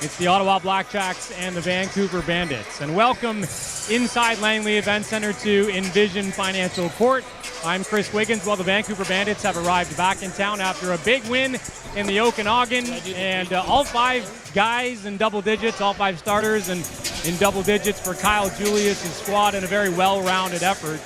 It's the Ottawa BlackJacks and the Vancouver Bandits. And welcome inside Langley Event Center to Envision Financial Court. I'm Chris Wiggins. Well, the Vancouver Bandits have arrived back in town after a big win in the Okanagan. And all five guys in double digits, all five starters and in double digits for Kyle Julius' squad in a very well-rounded effort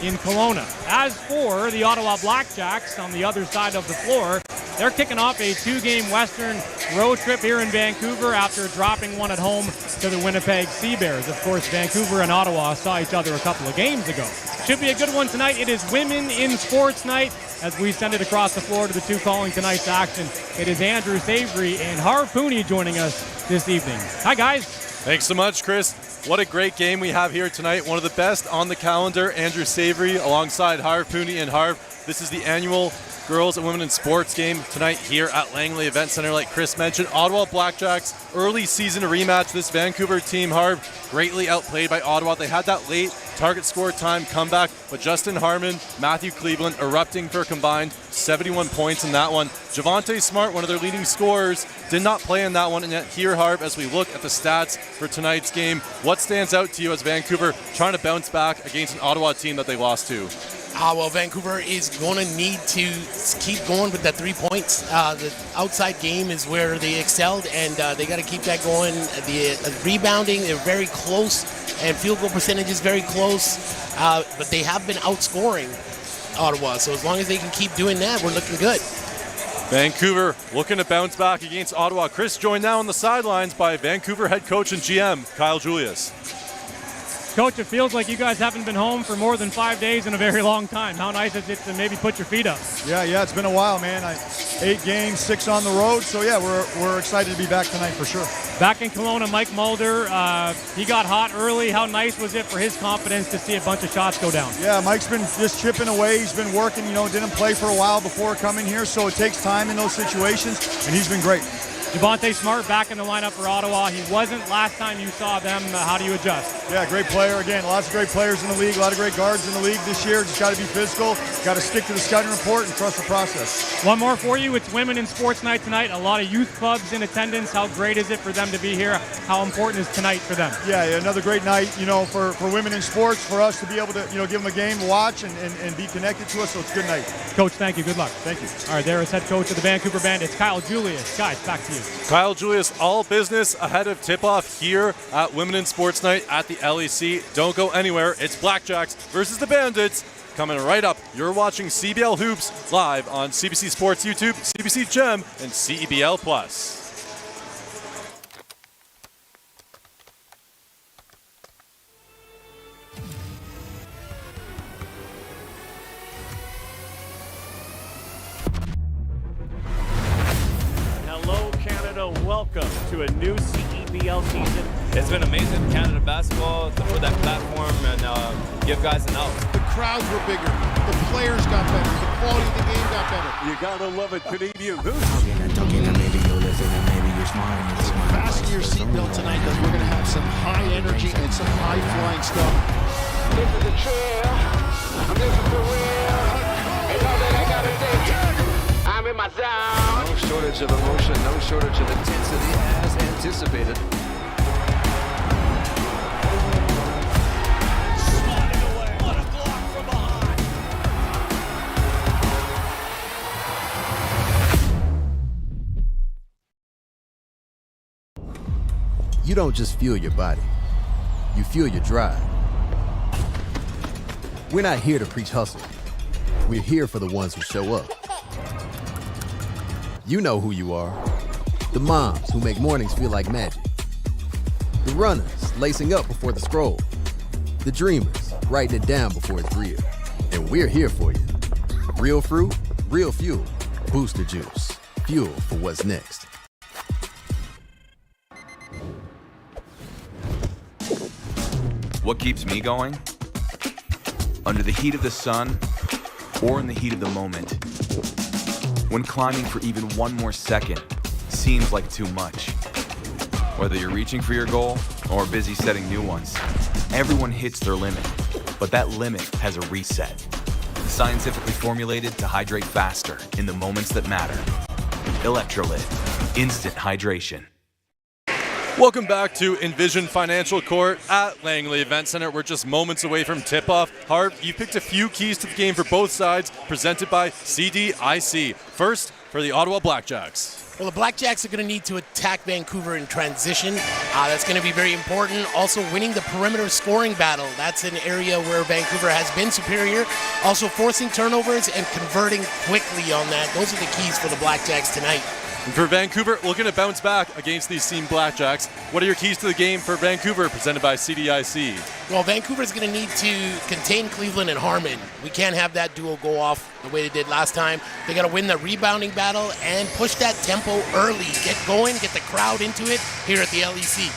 in Kelowna. As for the Ottawa BlackJacks on the other side of the floor, they're kicking off a two-game Western road trip here in Vancouver after dropping one at home to the Winnipeg Sea-Bears. Of course, Vancouver and Ottawa saw each other a couple of games ago. Should be a good one tonight. It is Women in Sports Night as we send it across the floor to the two calling tonight's action. It is Andrew Savory and Harv Pooney joining us this evening. Hi, guys. Thanks so much, Chris. What a great game we have here tonight. One of the best on the calendar. Andrew Savory alongside Harv Pooney. And Harv, this is the annual Girls and Women in Sports game tonight here at Langley Event Center. Like Chris mentioned, Ottawa BlackJacks early season rematch. This Vancouver team, Harv, greatly outplayed by Ottawa. They had that late target score time comeback, but Justin Harmon, Matthew Cleveland erupting for a combined 71 points in that one. Javante Smart, one of their leading scorers, did not play in that one. And yet here, Harv, as we look at the stats for tonight's game, what stands out to you as Vancouver trying to bounce back against an Ottawa team that they lost to? Well, Vancouver is going to need to keep going with that 3 points. The outside game is where they excelled, and they got to keep that going. The rebounding, they're very close, and field goal percentage is very close, but they have been outscoring Ottawa. So as long as they can keep doing that, we're looking good. Vancouver looking to bounce back against Ottawa. Chris joined now on the sidelines by Vancouver head coach and GM, Kyle Julius. Coach, it feels like you guys haven't been home for more than 5 days in a very long time. How nice is it to maybe put your feet up? Yeah, it's been a while, man. 8 games, 6 on the road. So, yeah, we're excited to be back tonight for sure. Back in Kelowna, Mike Mulder, he got hot early. How nice was it for his confidence to see a bunch of shots go down? Yeah, Mike's been just chipping away. He's been working, didn't play for a while before coming here, so it takes time in those situations, and he's been great. Javante Smart back in the lineup for Ottawa. He wasn't last time you saw them. How do you adjust? Yeah, great player. Again, lots of great players in the league, a lot of great guards in the league this year. Just got to be physical, got to stick to the scouting report and trust the process. One more for you. It's Women in Sports Night tonight. A lot of youth clubs in attendance. How great is it for them to be here? How important is tonight for them? Yeah, another great night, for women in sports, for us to be able to, give them a game to watch and be connected to us. So it's a good night. Coach, thank you. Good luck. Thank you. All right, there is head coach of the Vancouver Bandits, Kyle Julius. Guys, back to you. Kyle Julius, all business ahead of tip-off here at Women in Sports Night at the LEC. Don't go anywhere. It's BlackJacks versus the Bandits coming right up. You're watching CBL Hoops live on CBC Sports YouTube, CBC Gem, and CEBL Plus. Welcome to a new CEBL season. It's been amazing, Canada basketball, to put that platform and give guys an out. The crowds were bigger, the players got better, the quality of the game got better. You gotta love it, Canadian Hoops. Fasten your seatbelt tonight because we're gonna have some high energy and some high flying stuff. This is the trail, this is the real, it's all that I gotta say. I'm in my zone. No shortage of emotion, no shortage of intensity as anticipated. Sliding away. What a block from behind. You don't just fuel your body, you fuel your drive. We're not here to preach hustle. We're here for the ones who show up. You know who you are. The moms who make mornings feel like magic. The runners lacing up before the scroll. The dreamers writing it down before it's real. And we're here for you. Real fruit, real fuel. Booster Juice. Fuel for what's next. What keeps me going? Under the heat of the sun or in the heat of the moment. When climbing for even one more second seems like too much. Whether you're reaching for your goal or busy setting new ones, everyone hits their limit, but that limit has a reset. Scientifically formulated to hydrate faster in the moments that matter. Electrolyte, instant hydration. Welcome back to Envision Financial Court at Langley Event Center. We're just moments away from tip-off. Harv, you picked a few keys to the game for both sides, presented by CDIC. First, for the Ottawa BlackJacks. Well, the BlackJacks are going to need to attack Vancouver in transition. That's going to be very important. Also, winning the perimeter scoring battle. That's an area where Vancouver has been superior. Also, forcing turnovers and converting quickly on that. Those are the keys for the BlackJacks tonight. And for Vancouver, looking to bounce back against these team BlackJacks. What are your keys to the game for Vancouver, presented by CDIC? Well, Vancouver's going to need to contain Cleveland and Harmon. We can't have that duo go off the way they did last time. They got to win the rebounding battle and push that tempo early. Get going, get the crowd into it here at the LEC.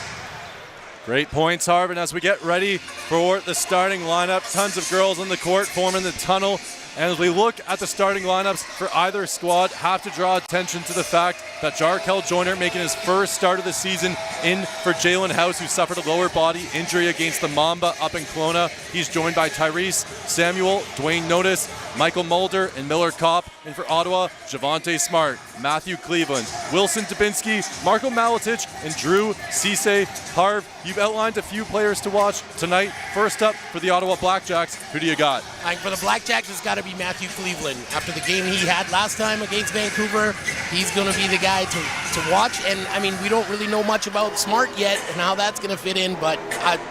Great points, Harv. And as we get ready for the starting lineup, tons of girls on the court forming the tunnel. And as we look at the starting lineups for either squad, have to draw attention to the fact that Jarkel Joyner making his first start of the season in for Jalen House, who suffered a lower body injury against the Mamba up in Kelowna. He's joined by Tyrese Samuel, Dwayne Notice, Michael Mulder, and Miller Kopp. And for Ottawa, Javonte Smart, Matthew Cleveland, Wilson Dubinsky, Marco Maletich, and Drew Cisse. Harv, you've outlined a few players to watch tonight. First up for the Ottawa BlackJacks, who do you got? For the BlackJacks, it's got to be Matthew Cleveland. After the game he had last time against Vancouver, he's going to be the guy to watch. And, we don't really know much about Smart yet and how that's going to fit in, but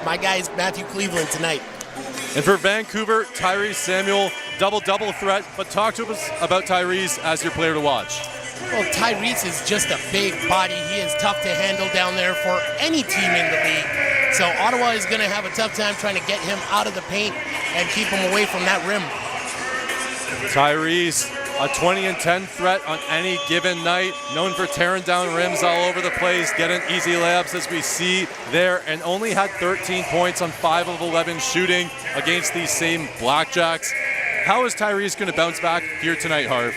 my guy is Matthew Cleveland tonight. And for Vancouver, Tyrese Samuel, double-double threat. But talk to us about Tyrese as your player to watch. Well, Tyrese is just a big body. He is tough to handle down there for any team in the league. So Ottawa is going to have a tough time trying to get him out of the paint and keep him away from that rim. Tyrese, a 20-10 threat on any given night, known for tearing down rims all over the place, getting easy layups as we see there, and only had 13 points on 5 of 11 shooting against these same BlackJacks. How is Tyrese going to bounce back here tonight, Harv?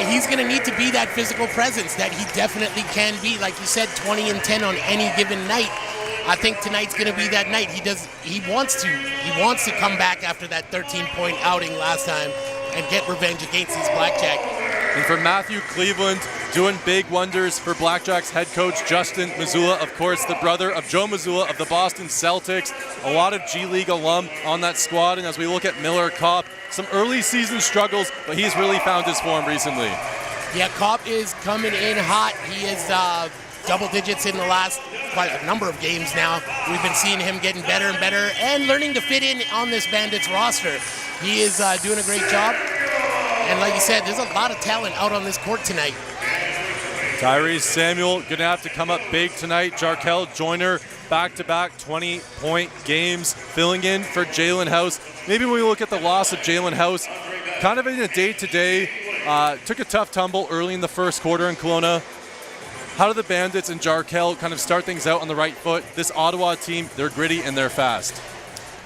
He's going to need to be that physical presence that he definitely can be. Like you said, 20-10 on any given night. I think tonight's going to be that night. He wants to come back after that 13-point outing last time and get revenge against these BlackJacks. And for Matthew Cleveland, doing big wonders for BlackJacks head coach Justin Mazzulla, of course, the brother of Joe Mazzulla of the Boston Celtics. A lot of G League alum on that squad. And as we look at Miller Kopp, some early season struggles, but he's really found his form recently. Yeah, Kopp is coming in hot. He is double digits in the last quite a number of games now. We've been seeing him getting better and better and learning to fit in on this Bandits roster. He is doing a great job. And like you said, there's a lot of talent out on this court tonight. Tyrese Samuel going to have to come up big tonight. Jarkel Joyner, back-to-back 20-point games, filling in for Jalen House. Maybe when we look at the loss of Jalen House, kind of in a day-to-day, took a tough tumble early in the first quarter in Kelowna. How do the Bandits and Jarkel kind of start things out on the right foot? This Ottawa team, they're gritty and they're fast.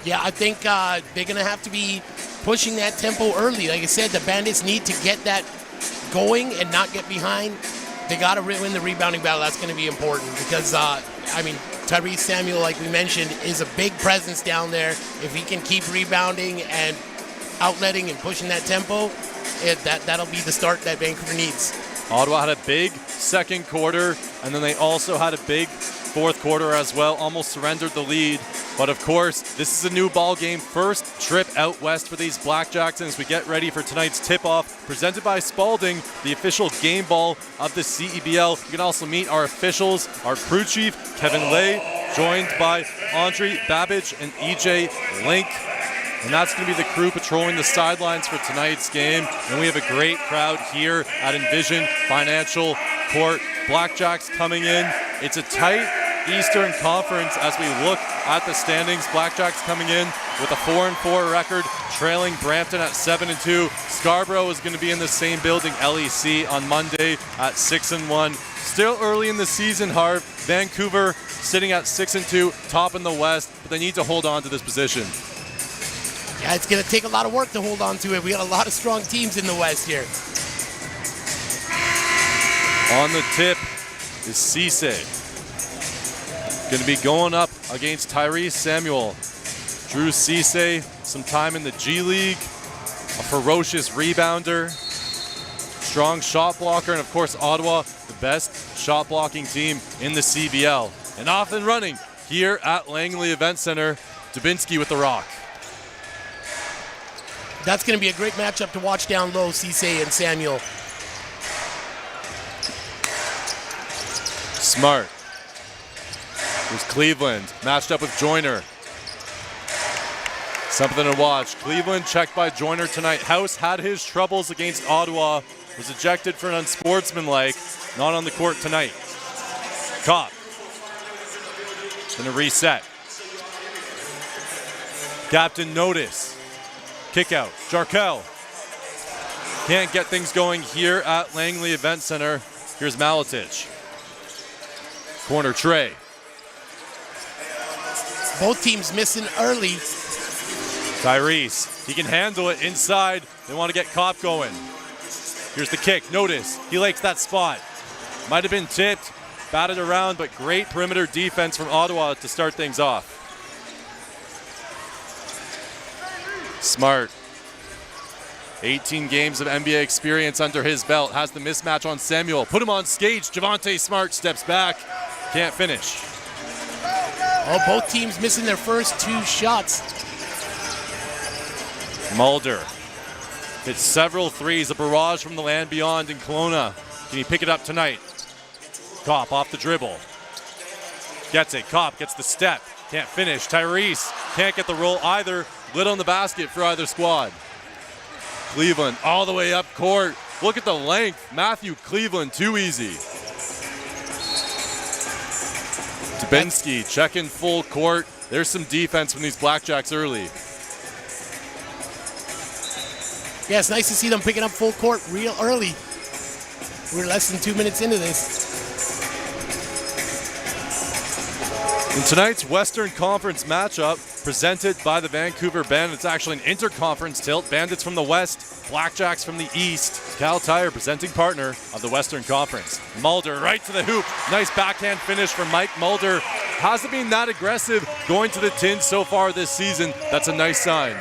Yeah, I think they're going to have to be pushing that tempo early. Like I said, the Bandits need to get that going and not get behind. They got to win the rebounding battle. That's going to be important because, Tyrese Samuel, like we mentioned, is a big presence down there. If he can keep rebounding and outletting and pushing that tempo, that'll be the start that Vancouver needs. Ottawa had a big second quarter, and then they also had a big fourth quarter as well, almost surrendered the lead. But of course, this is a new ball game. First trip out west for these BlackJacks, and as we get ready for tonight's tip-off, presented by Spalding, the official game ball of the CEBL. You can also meet our officials, our crew chief, Kevin Lay, joined by Andre Babbage and EJ Link. And that's going to be the crew patrolling the sidelines for tonight's game. And we have a great crowd here at Envision Financial Court. BlackJacks coming in. It's a tight Eastern Conference as we look at the standings. BlackJacks coming in with a 4-4 record, trailing Brampton at 7-2. Scarborough is going to be in the same building, LEC, on Monday at 6-1. Still early in the season, Harv. Vancouver sitting at 6-2, top in the West, but they need to hold on to this position. Yeah, it's going to take a lot of work to hold on to it. We got a lot of strong teams in the West here. On the tip is Cisse. Going to be going up against Tyrese Samuel. Drew Cisse, some time in the G League, a ferocious rebounder, strong shot blocker, and of course Ottawa, the best shot blocking team in the CBL. and off and running here at Langley Event Center. Dubinsky with the rock. That's going to be a great matchup to watch down low, Cisse and Samuel. Smart. There's Cleveland matched up with Joyner. Something to watch. Cleveland checked by Joyner tonight. House had his troubles against Ottawa. Was ejected for an unsportsmanlike. Not on the court tonight. Kopp. Gonna reset. Captain Notice. Kick out. Jarkel. Can't get things going here at Langley Event Center. Here's Maletich. Corner Trey. Both teams missing early. Tyrese, he can handle it inside. They want to get Kopp going. Here's the kick. Notice, he likes that spot. Might have been tipped, batted around, but great perimeter defense from Ottawa to start things off. Smart. 18 games of NBA experience under his belt. Has the mismatch on Samuel. Put him on stage. Javonte Smart steps back. Can't finish. Oh, both teams missing their first 2 shots. Mulder hits several threes, a barrage from the land beyond in Kelowna. Can he pick it up tonight? Kopp off the dribble. Gets it. Kopp gets the step. Can't finish. Tyrese can't get the roll either. Lit on the basket for either squad. Cleveland all the way up court. Look at the length. Matthew Cleveland, too easy. Dubinsky checking full court. There's some defense from these BlackJacks early. Yeah, it's nice to see them picking up full court real early. We're less than 2 minutes into this. In tonight's Western Conference matchup, presented by the Vancouver Bandits, actually an interconference tilt. Bandits from the West, BlackJacks from the East. Cal Tire, presenting partner of the Western Conference. Mulder right to the hoop. Nice backhand finish from Mike Mulder. Hasn't been that aggressive going to the tin so far this season. That's a nice sign.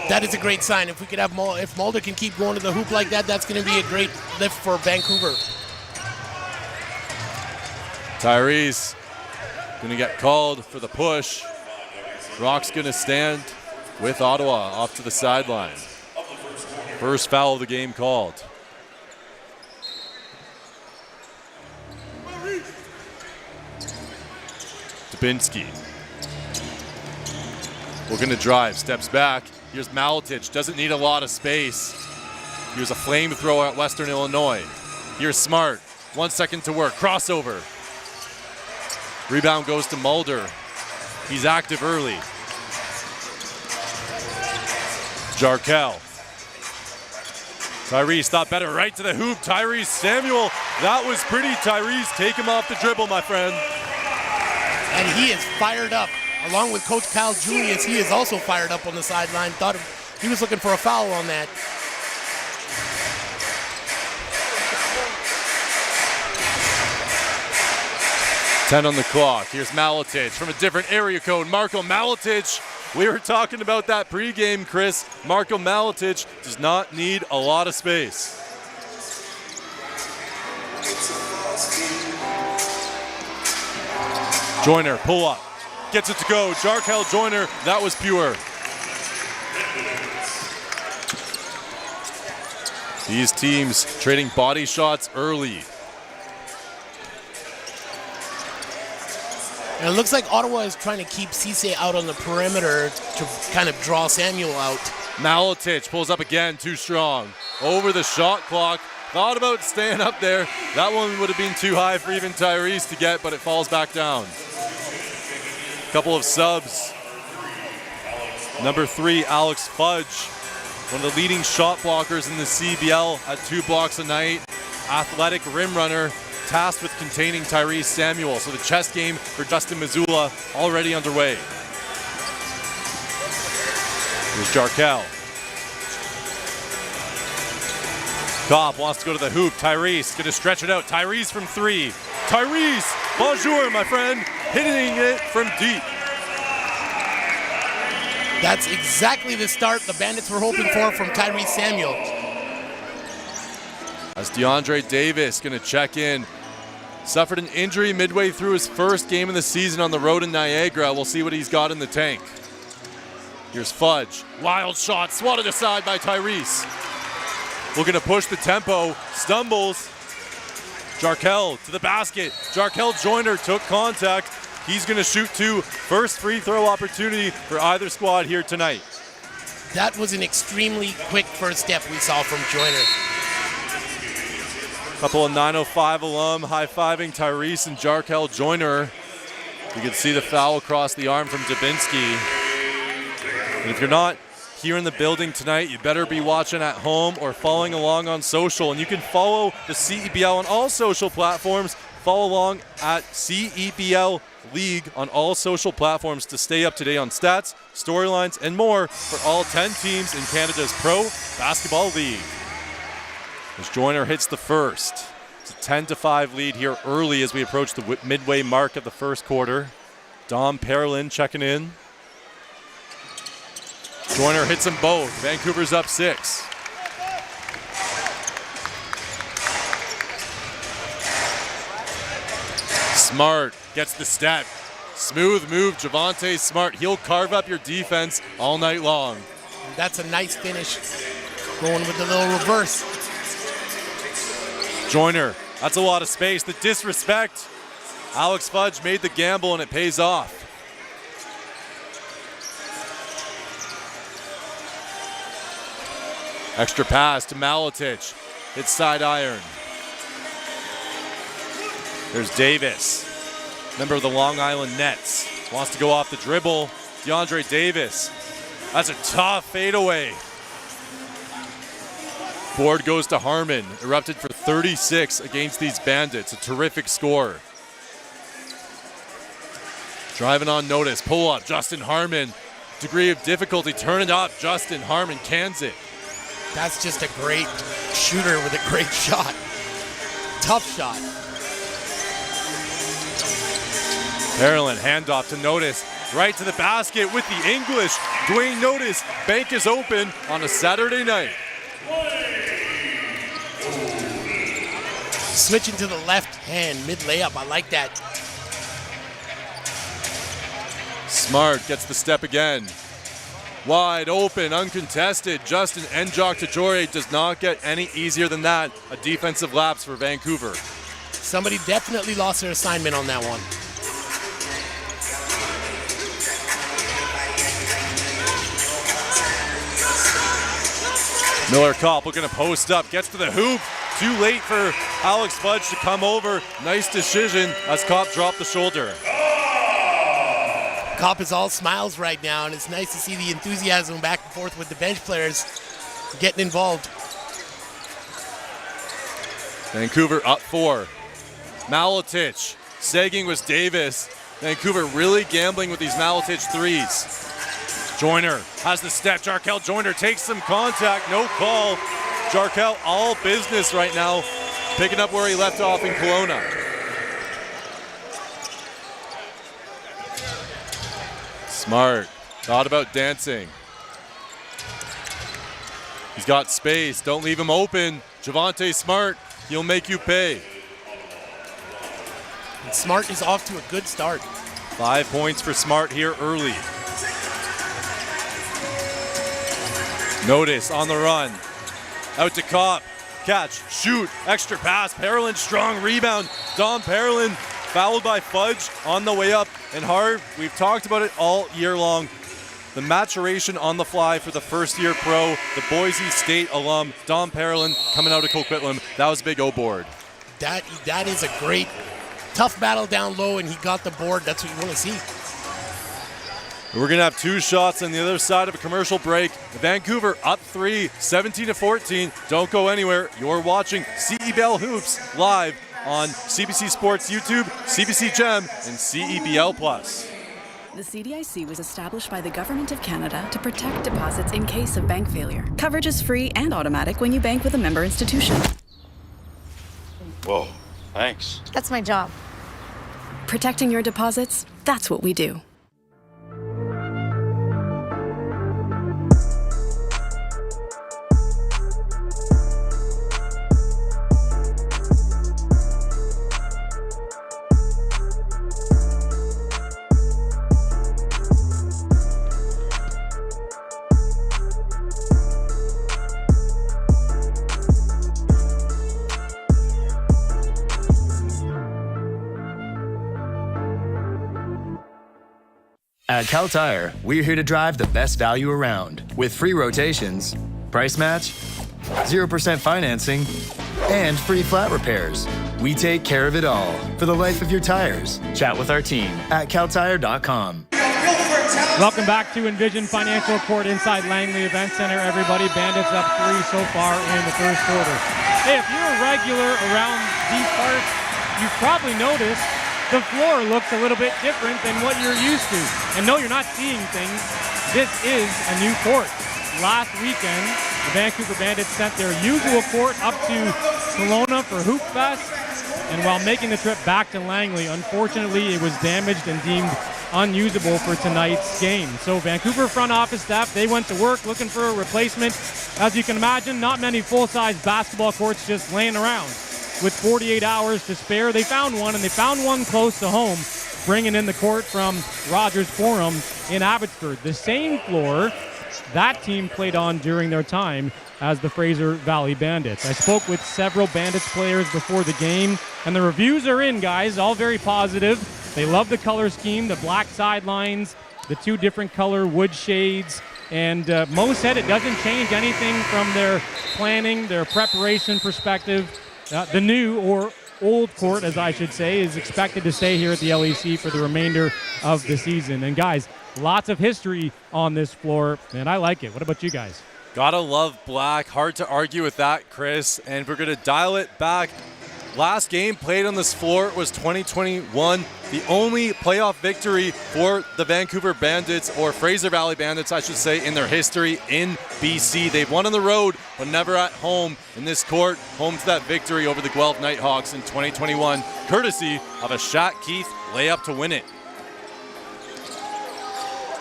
That is a great sign. If we could have if Mulder can keep going to the hoop like that, that's going to be a great lift for Vancouver. Tyrese going to get called for the push. Rock's going to stand with Ottawa off to the sideline. First foul of the game called. Dubinsky. Looking to drive, steps back. Here's Maletich, doesn't need a lot of space. Here's a flamethrower at Western Illinois. Here's Smart, 1 second to work, crossover. Rebound goes to Mulder. He's active early. Jarkel. Tyrese thought better, right to the hoop. Tyrese Samuel, that was pretty. Tyrese, take him off the dribble, my friend. And he is fired up. Along with Coach Kyle Julius, he is also fired up on the sideline. Thought he was looking for a foul on that. Ten on the clock. Here's Maletich from a different area code. Marko Maletich. We were talking about that pregame, Chris. Marko Maletich does not need a lot of space. Joyner, pull up. Gets it to go. Jarkel Joyner, that was pure. These teams trading body shots early. And it looks like Ottawa is trying to keep Cisse out on the perimeter to kind of draw Samuel out. Maletich pulls up again, too strong. Over the shot clock. Thought about staying up there. That one would have been too high for even Tyrese to get, but it falls back down. Couple of subs. Number 3, Alex Fudge, one of the leading shot blockers in the CEBL at 2 blocks a night. Athletic rim runner, tasked with containing Tyrese Samuel. So the chess game for Dustin Mazzulla already underway. Here's Jarkel. Kopp wants to go to the hoop. Tyrese going to stretch it out. Tyrese from 3. Tyrese, bonjour, my friend. Hitting it from deep. That's exactly the start the Bandits were hoping for from Tyrese Samuel. As DeAndre Davis going to check in. Suffered an injury midway through his first game of the season on the road in Niagara. We'll see what he's got in the tank. Here's Fudge. Wild shot, swatted aside by Tyrese. Looking to push the tempo, stumbles. Jarkel to the basket. Jarkel Joyner took contact. He's going to shoot two. First free throw opportunity for either squad here tonight. That was an extremely quick first step we saw from Joyner. Couple of 905 alum high-fiving Tyrese and Jarkel Joyner. You can see the foul across the arm from Dubinsky. And if you're not here in the building tonight, you better be watching at home or following along on social. And you can follow the CEBL on all social platforms. Follow along at CEBL League on all social platforms to stay up to date on stats, storylines, and more for all 10 teams in Canada's Pro Basketball League. As Joyner hits the first. It's a 10-5 lead here early as we approach the midway mark of the first quarter. Dom Perlin checking in. Joyner hits them both. Vancouver's up 6. Smart gets the step. Smooth move, Javonte Smart. He'll carve up your defense all night long. That's a nice finish. Going with the little reverse. Joyner, that's a lot of space. The disrespect. Alex Fudge made the gamble and it pays off. Extra pass to Maletich. Hits side iron. There's Davis, member of the Long Island Nets. Wants to go off the dribble. DeAndre Davis. That's a tough fadeaway. Board goes to Harmon. Erupted for 36 against these Bandits. A terrific score. Driving on notice. Pull up. Justin Harmon. Degree of difficulty. Turn it up. Justin Harmon cans it. That's just a great shooter with a great shot. Tough shot. Maryland handoff to Notice. Right to the basket with the English. Dwayne Notice. Bank is open on a Saturday night. Switching to the left hand, mid layup. I like that. Smart gets the step again. Wide open, uncontested. Justin Njok-Tjore does not get any easier than that. A defensive lapse for Vancouver. Somebody definitely lost their assignment on that one. Miller Kopp looking to post up, gets to the hoop. Too late for Alex Fudge to come over. Nice decision as Kopp dropped the shoulder. Kopp is all smiles right now, and it's nice to see the enthusiasm back and forth with the bench players getting involved. Vancouver up 4. Maletich. Sagging was Davis. Vancouver really gambling with these Maletich threes. Joyner has the step. Jarkel Joyner takes some contact. No call. Jarkel all business right now. Picking up where he left off in Kelowna. Smart. Thought about dancing. He's got space. Don't leave him open. Javonte Smart. He'll make you pay. And Smart is off to a good start. 5 points for Smart here early. Notice on the run. Out to Kopp. Catch, shoot, extra pass. Perlin, strong rebound. Dom Perlin fouled by Fudge on the way up. And Harv, we've talked about it all year long. The maturation on the fly for the first-year pro, the Boise State alum, Dom Perlin, coming out of Coquitlam. That was a big O-board. That is a great, tough battle down low, and he got the board. That's what you want to see. We're going to have 2 shots on the other side of a commercial break. Vancouver up 3, 17-14. Don't go anywhere. You're watching CEBL Hoops live on CBC Sports YouTube, CBC Gem, and CEBL Plus. The CDIC was established by the Government of Canada to protect deposits in case of bank failure. Coverage is free and automatic when you bank with a member institution. Whoa, thanks. That's my job. Protecting your deposits, that's what we do. At Cal Tire, we're here to drive the best value around with free rotations, price match, 0% financing, and free flat repairs. We take care of it all for the life of your tires. Chat with our team at caltire.com. Welcome back to Envision Financial Court inside Langley Event Center, everybody. Bandits up 3 so far in the first quarter. Hey, if you're a regular around these parts, you've probably noticed the floor looks a little bit different than what you're used to. And no, you're not seeing things. This is a new court. Last weekend, the Vancouver Bandits sent their usual court up to Kelowna for Hoop Fest. And while making the trip back to Langley, unfortunately, it was damaged and deemed unusable for tonight's game. So Vancouver front office staff, they went to work looking for a replacement. As you can imagine, not many full-size basketball courts just laying around. With 48 hours to spare, they found one, and they found one close to home, bringing in the court from Rogers Forum in Abbotsford. The same floor that team played on during their time as the Fraser Valley Bandits. I spoke with several Bandits players before the game, and the reviews are in, guys, all very positive. They love the color scheme, the black sidelines, the 2 different color wood shades, and Mo said it doesn't change anything from their planning, their preparation perspective. The new, or old court, as I should say, is expected to stay here at the LEC for the remainder of the season. And guys, lots of history on this floor, and I like it. What about you guys? Gotta love black. Hard to argue with that, Chris. And we're gonna dial it back. Last game played on this floor was 2021. The only playoff victory for the Vancouver Bandits, or Fraser Valley Bandits, I should say, in their history in BC. They've won on the road, but never at home in this court. Home to that victory over the Guelph Nighthawks in 2021, courtesy of a Shat Keith layup to win it.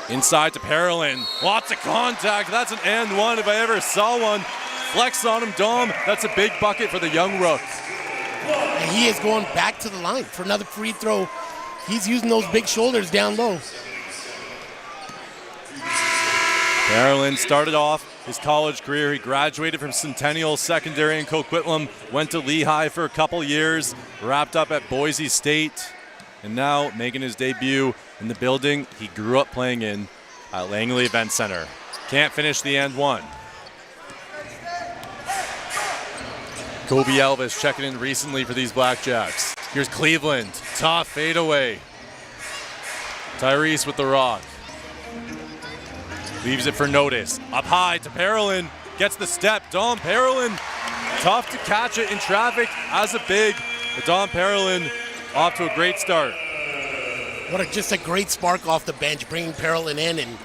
Inside to Parolin. Lots of contact. That's an and one if I ever saw one. Flex on him, Dom. That's a big bucket for the young rook. And he is going back to the line for another free throw. He's using those big shoulders down low. Parolin started off his college career. He graduated from Centennial Secondary in Coquitlam, went to Lehigh for a couple years, wrapped up at Boise State, and now making his debut in the building he grew up playing in at Langley Event Center. Can't finish the and one. Kobe Elvis checking in recently for these Blackjacks. Here's Cleveland, tough fadeaway. Tyrese with the rock. Leaves it for Notice. Up high to Parolin, gets the step. Dom Parolin, tough to catch it in traffic as a big. But Dom Parolin off to a great start. Just a great spark off the bench, bringing Parolin in, and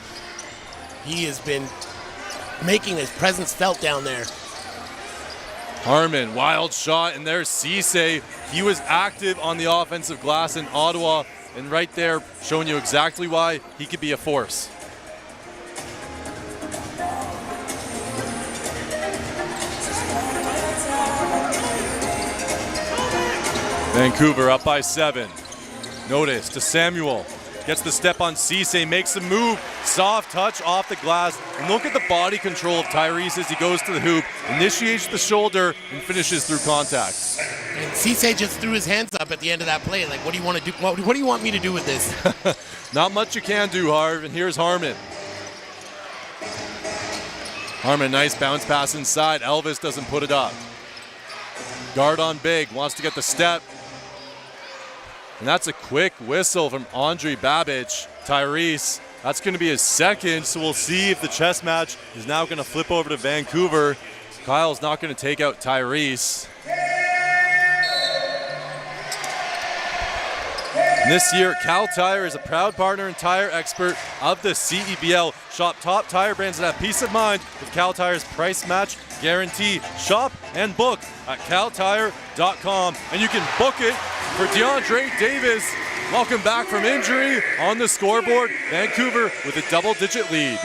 he has been making his presence felt down there. Harmon, wild shot, and there's Cisse. He was active on the offensive glass in Ottawa, and right there showing you exactly why he could be a force. Vancouver up by 7. Notice to Samuel. Gets the step on Cisse, makes a move, soft touch off the glass, and look at the body control of Tyrese as he goes to the hoop, initiates the shoulder, and finishes through contact. And Cisse just threw his hands up at the end of that play, like, what do you want to do? What do you want me to do with this? Not much you can do, Harv, and here's Harmon. Harmon, nice bounce pass inside. Elvis doesn't put it up. Guard on big, wants to get the step. And that's a quick whistle from Andre Babbage. Tyrese, that's going to be his second, so we'll see if the chess match is now going to flip over to Vancouver. Kyle's not going to take out Tyrese. And this year, Cal Tire is a proud partner and tire expert of the CEBL. Shop top tire brands that have peace of mind with Cal Tire's price match guarantee. Shop and book at caltire.com. And you can book it for DeAndre Davis. Welcome back from injury on the scoreboard. Vancouver with a double-digit lead.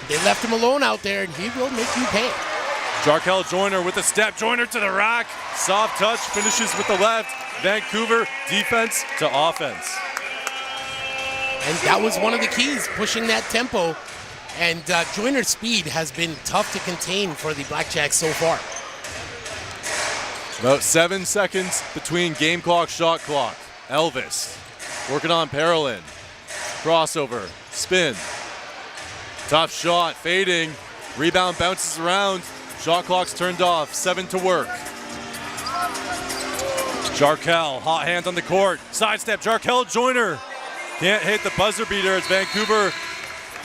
They left him alone out there, and he will make you pay. Jarkel Joyner with a step. Joyner to the rack. Soft touch, finishes with the left. Vancouver defense to offense. And that was one of the keys, pushing that tempo. And Joyner's speed has been tough to contain for the Blackjacks so far. About 7 seconds between game clock, shot clock. Elvis working on Parolin. Crossover, spin. Tough shot, fading. Rebound bounces around. Shot clock's turned off, 7 to work. Jarkel, hot hand on the court. Sidestep, Jarkel Joyner. Can't hit the buzzer beater as Vancouver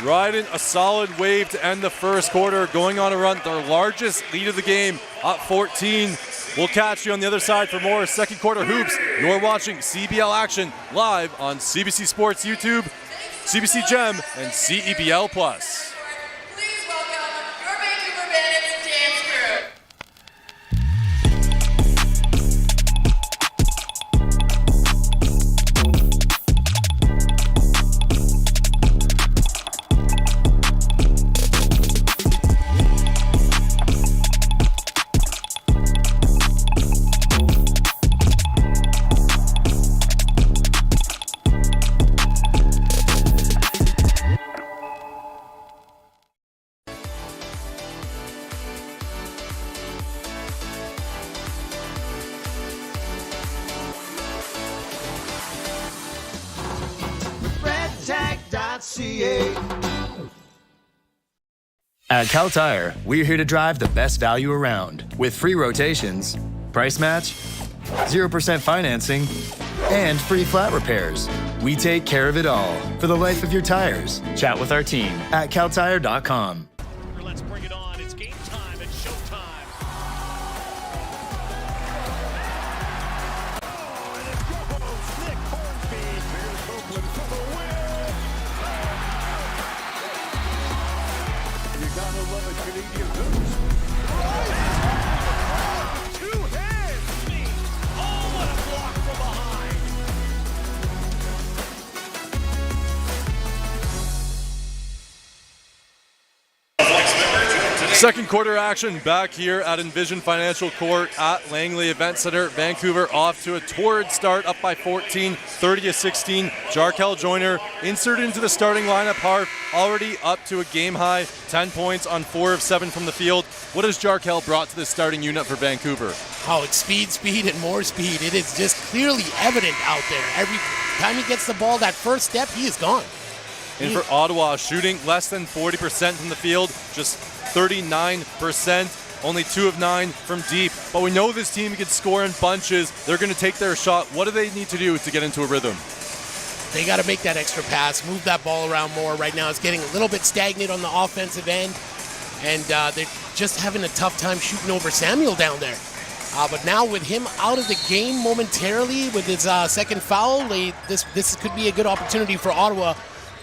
riding a solid wave to end the first quarter, going on a run, their largest lead of the game, up 14. We'll catch you on the other side for more second quarter hoops. You're watching CBL action live on CBC Sports YouTube, CBC Gem, and CEBL Plus. Please welcome your Vancouver Bandits dance crew. At Cal Tire, we're here to drive the best value around with free rotations, price match, 0% financing, and free flat repairs. We take care of it all for the life of your tires. Chat with our team at caltire.com. Let's bring it on. It's game time. It's showtime. Second quarter action back here at Envision Financial Court at Langley Event Center. Vancouver off to a torrid start, up by 14, 30-16. Jarkel Joyner inserted into the starting lineup. Harv already up to a game high, 10 points on 4 of 7 from the field. What has Jarkel brought to the starting unit for Vancouver? Oh, it's speed, and more speed. It is just clearly evident out there. Every time he gets the ball, that first step, he is gone. And for Ottawa, shooting less than 40% from the field, just 39%, only 2 of 9 from deep. But we know this team can score in bunches. They're going to take their shot. What do they need to do to get into a rhythm? They got to make that extra pass, move that ball around more. Right now it's getting a little bit stagnant on the offensive end, and they're just having a tough time shooting over Samuel down there. But now with him out of the game momentarily with his second foul, this could be a good opportunity for Ottawa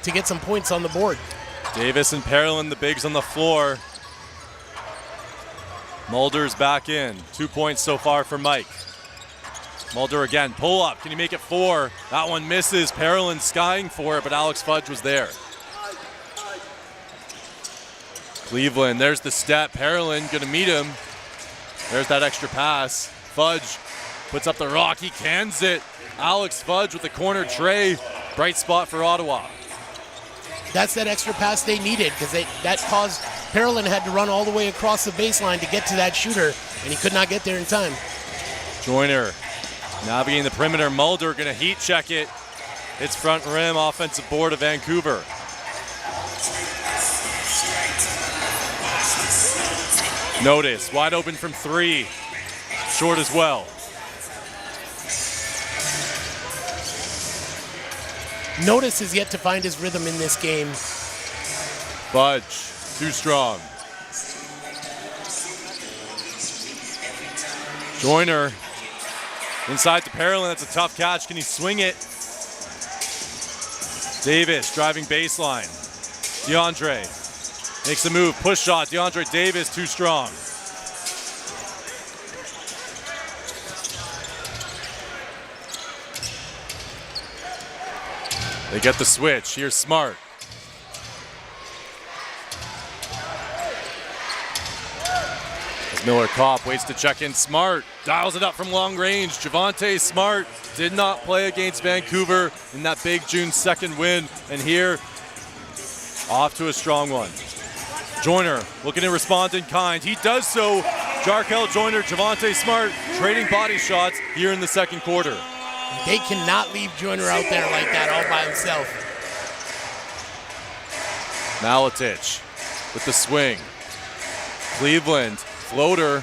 to get some points on the board. Davis and Parolin, the bigs on the floor. Mulder's back in. 2 points so far for Mike. Mulder again, pull up. Can he make it 4? That one misses. Parolin skying for it, but Alex Fudge was there. Cleveland, there's the step. Parolin gonna meet him. There's that extra pass. Fudge puts up the rock. He cans it. Alex Fudge with the corner tray. Bright spot for Ottawa. That's that extra pass they needed, because that caused Parolin had to run all the way across the baseline to get to that shooter, and he could not get there in time. Joyner navigating the perimeter. Mulder going to heat check it. It's front rim, offensive board of Vancouver. Notice, wide open from 3. Short as well. Notice is yet to find his rhythm in this game. Fudge, too strong. Joyner inside to Parolin. That's a tough catch. Can he swing it? Davis driving baseline. DeAndre makes a move. Push shot. DeAndre Davis too strong. They get the switch. Here's Smart. As Miller Kopp waits to check in. Smart dials it up from long range. Javonte Smart did not play against Vancouver in that big June 2nd win. And here, off to a strong one. Joyner looking to respond in kind. He does so. Jarkel Joyner, Javonte Smart trading body shots here in the second quarter. They cannot leave Joyner out there like that all by himself. Maletich with the swing. Cleveland, floater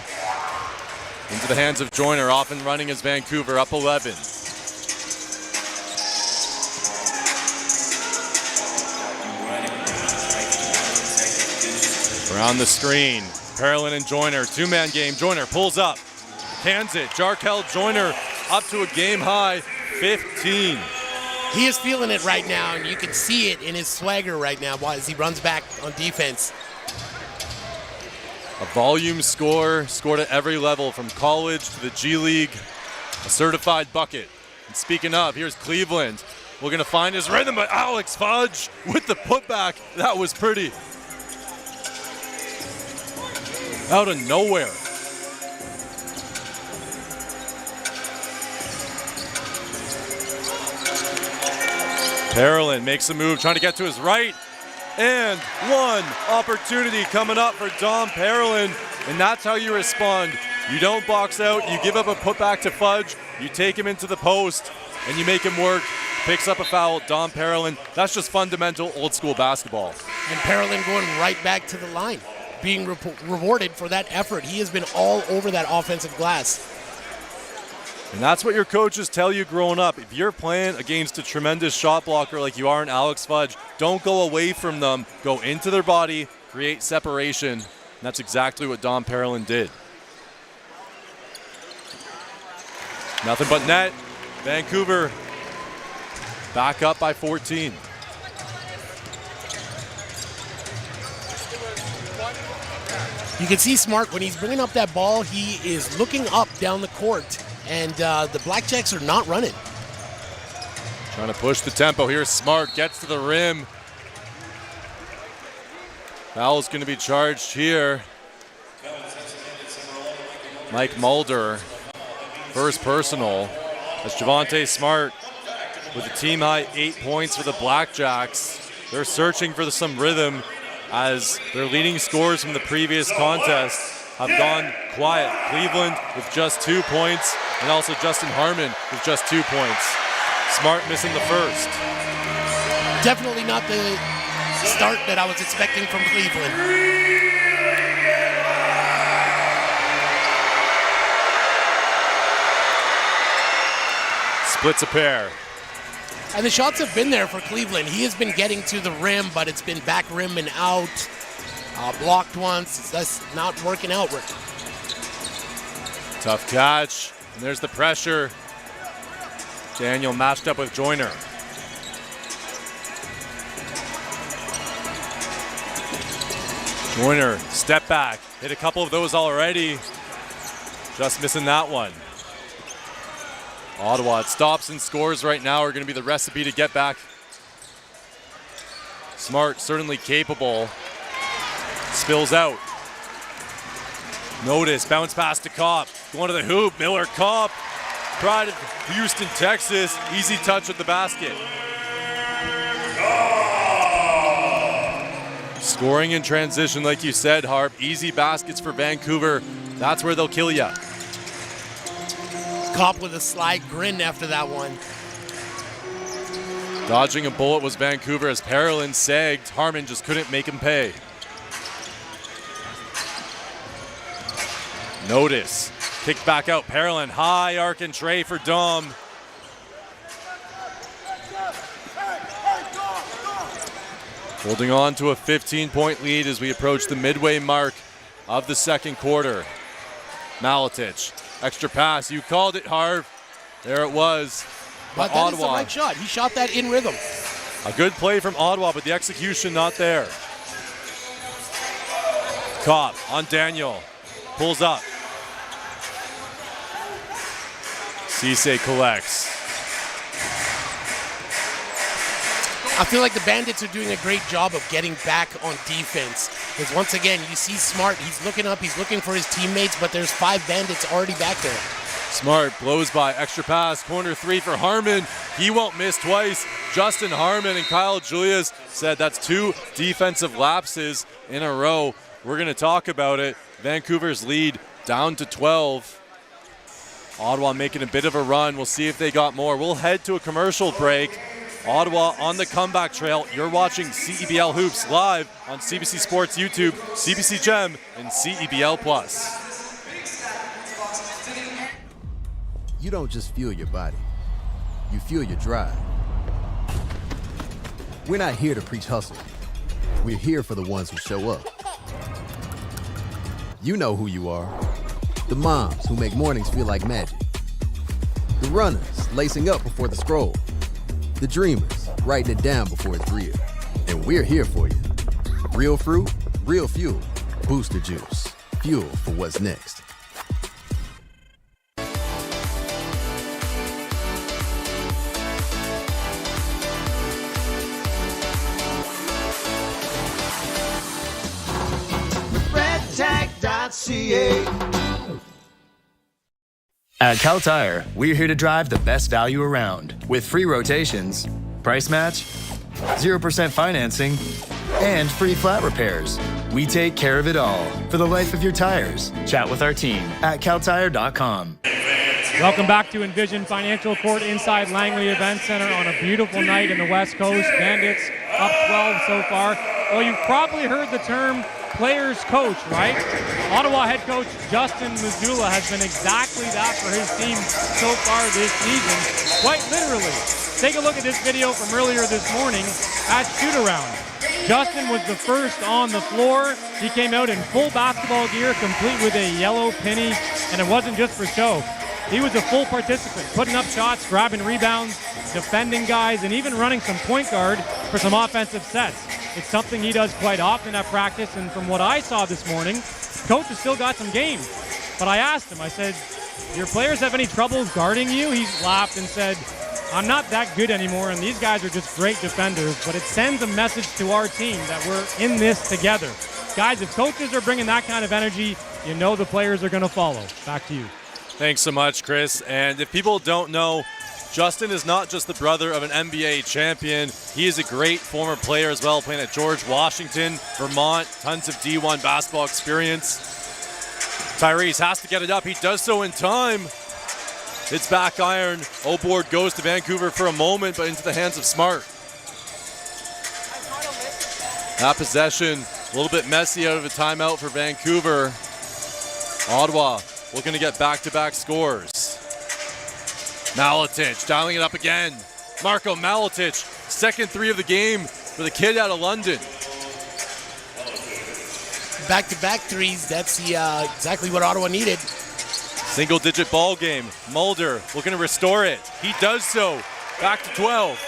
into the hands of Joyner, off and running as Vancouver, up 11. Around the screen, Parolin and Joyner, two-man game. Joyner pulls up, hands it. Jarkel Joyner up to a game-high 15. He is feeling it right now, and you can see it in his swagger right now as he runs back on defense. A volume score, scored at every level from college to the G League. A certified bucket. And speaking of, here's Cleveland. We're going to find his rhythm, but Alex Fudge with the putback. That was pretty. Out of nowhere. Parolin makes a move, trying to get to his right. And one opportunity coming up for Dom Parolin. And that's how you respond. You don't box out, you give up a putback to Fudge, you take him into the post, and you make him work. Picks up a foul, Dom Parolin. That's just fundamental old school basketball. And Parolin going right back to the line, being rewarded for that effort. He has been all over that offensive glass. And that's what your coaches tell you growing up. If you're playing against a tremendous shot blocker like you are in Alex Fudge, don't go away from them. Go into their body, create separation. And that's exactly what Dom Parolin did. Nothing but net. Vancouver back up by 14. You can see Smart, when he's bringing up that ball, he is looking up down the court. And the BlackJacks are not running. Trying to push the tempo here. Smart gets to the rim. Foul's going to be charged here. Mike Mulder, first personal, as Javonte Smart with a team-high 8 points for the BlackJacks. They're searching for some rhythm as their leading scorers from the previous contest have gone quiet. Cleveland with just 2 points, and also Justin Harmon with just 2 points. Smart missing the first. Definitely not the start that I was expecting from Cleveland. Splits a pair. And the shots have been there for Cleveland. He has been getting to the rim, but it's been back rim and out. Blocked once. That's not working out. Tough catch. And there's the pressure. Daniel matched up with Joyner. Joyner, step back. Hit a couple of those already. Just missing that one. Ottawa, it stops and scores right now are going to be the recipe to get back. Smart, certainly capable. Spills out. Notice, bounce pass to Kopp. Going to the hoop, Miller Kopp. Pride of Houston, Texas. Easy touch at the basket. Scoring in transition, like you said, Harp. Easy baskets for Vancouver. That's where they'll kill you. Kopp with a sly grin after that one. Dodging a bullet was Vancouver as Parolin sagged. Harmon just couldn't make him pay. Notice, kicked back out. Parolin, high arc and tray for Dom. Holding on to a 15-point lead as we approach the midway mark of the second quarter. Maletich, extra pass. You called it, Harv. There it was. But that Ottawa. Is the right shot. He shot that in rhythm. A good play from Ottawa, but the execution not there. Kopp on Daniel. Pulls up. Cisse collects. I feel like the Bandits are doing a great job of getting back on defense. Because once again, you see Smart, he's looking up, he's looking for his teammates, but there's 5 Bandits already back there. Smart blows by, extra pass, corner 3 for Harmon. He won't miss twice. Justin Harmon and Kyle Julius said that's 2 defensive lapses in a row. We're going to talk about it. Vancouver's lead down to 12. Ottawa making a bit of a run. We'll see if they got more. We'll head to a commercial break. Ottawa on the comeback trail. You're watching CEBL Hoops live on CBC Sports YouTube, CBC Gem, and CEBL Plus. You don't just fuel your body, you fuel your drive. We're not here to preach hustle. We're here for the ones who show up. You know who you are. The moms who make mornings feel like magic. The runners lacing up before the scroll. The dreamers writing it down before it's real. And we're here for you. Real fruit, real fuel. Booster Juice. Fuel for what's next. At Cal Tire, we're here to drive the best value around with free rotations, price match, 0% financing, and free flat repairs. We take care of it all for the life of your tires. Chat with our team at caltire.com. Welcome back to Envision Financial Court inside Langley Event Center on a beautiful night in the West Coast. Bandits up 12 so far. Well, you've probably heard the term players coach, right? Ottawa head coach Justin Mazzulla has been exactly that for his team so far this season, quite literally. Take a look at this video from earlier this morning at shoot-around. Justin was the first on the floor. He came out in full basketball gear, complete with a yellow penny, and it wasn't just for show. He was a full participant, putting up shots, grabbing rebounds, defending guys, and even running some point guard for some offensive sets. It's something he does quite often at practice, and from what I saw this morning, coach has still got some game. But I asked him, I said, your players have any troubles guarding you? He laughed and said, I'm not that good anymore, and these guys are just great defenders, but it sends a message to our team that we're in this together. Guys, if coaches are bringing that kind of energy, you know the players are going to follow. Back to you. Thanks so much, Chris. And if people don't know, Justin is not just the brother of an NBA champion. He is a great former player as well, playing at George Washington, Vermont, tons of D1 basketball experience. Tyrese has to get it up. He does so in time. It's back iron. O-board goes to Vancouver for a moment, but into the hands of Smart. That possession, a little bit messy out of a timeout for Vancouver. Ottawa looking to get back-to-back scores. Maletic dialing it up again. Marko Maletic, second three of the game for the kid out of London. Back-to-back threes, that's the exactly what Ottawa needed. Single-digit ball game. Mulder looking to restore it. He does so. Back to 12.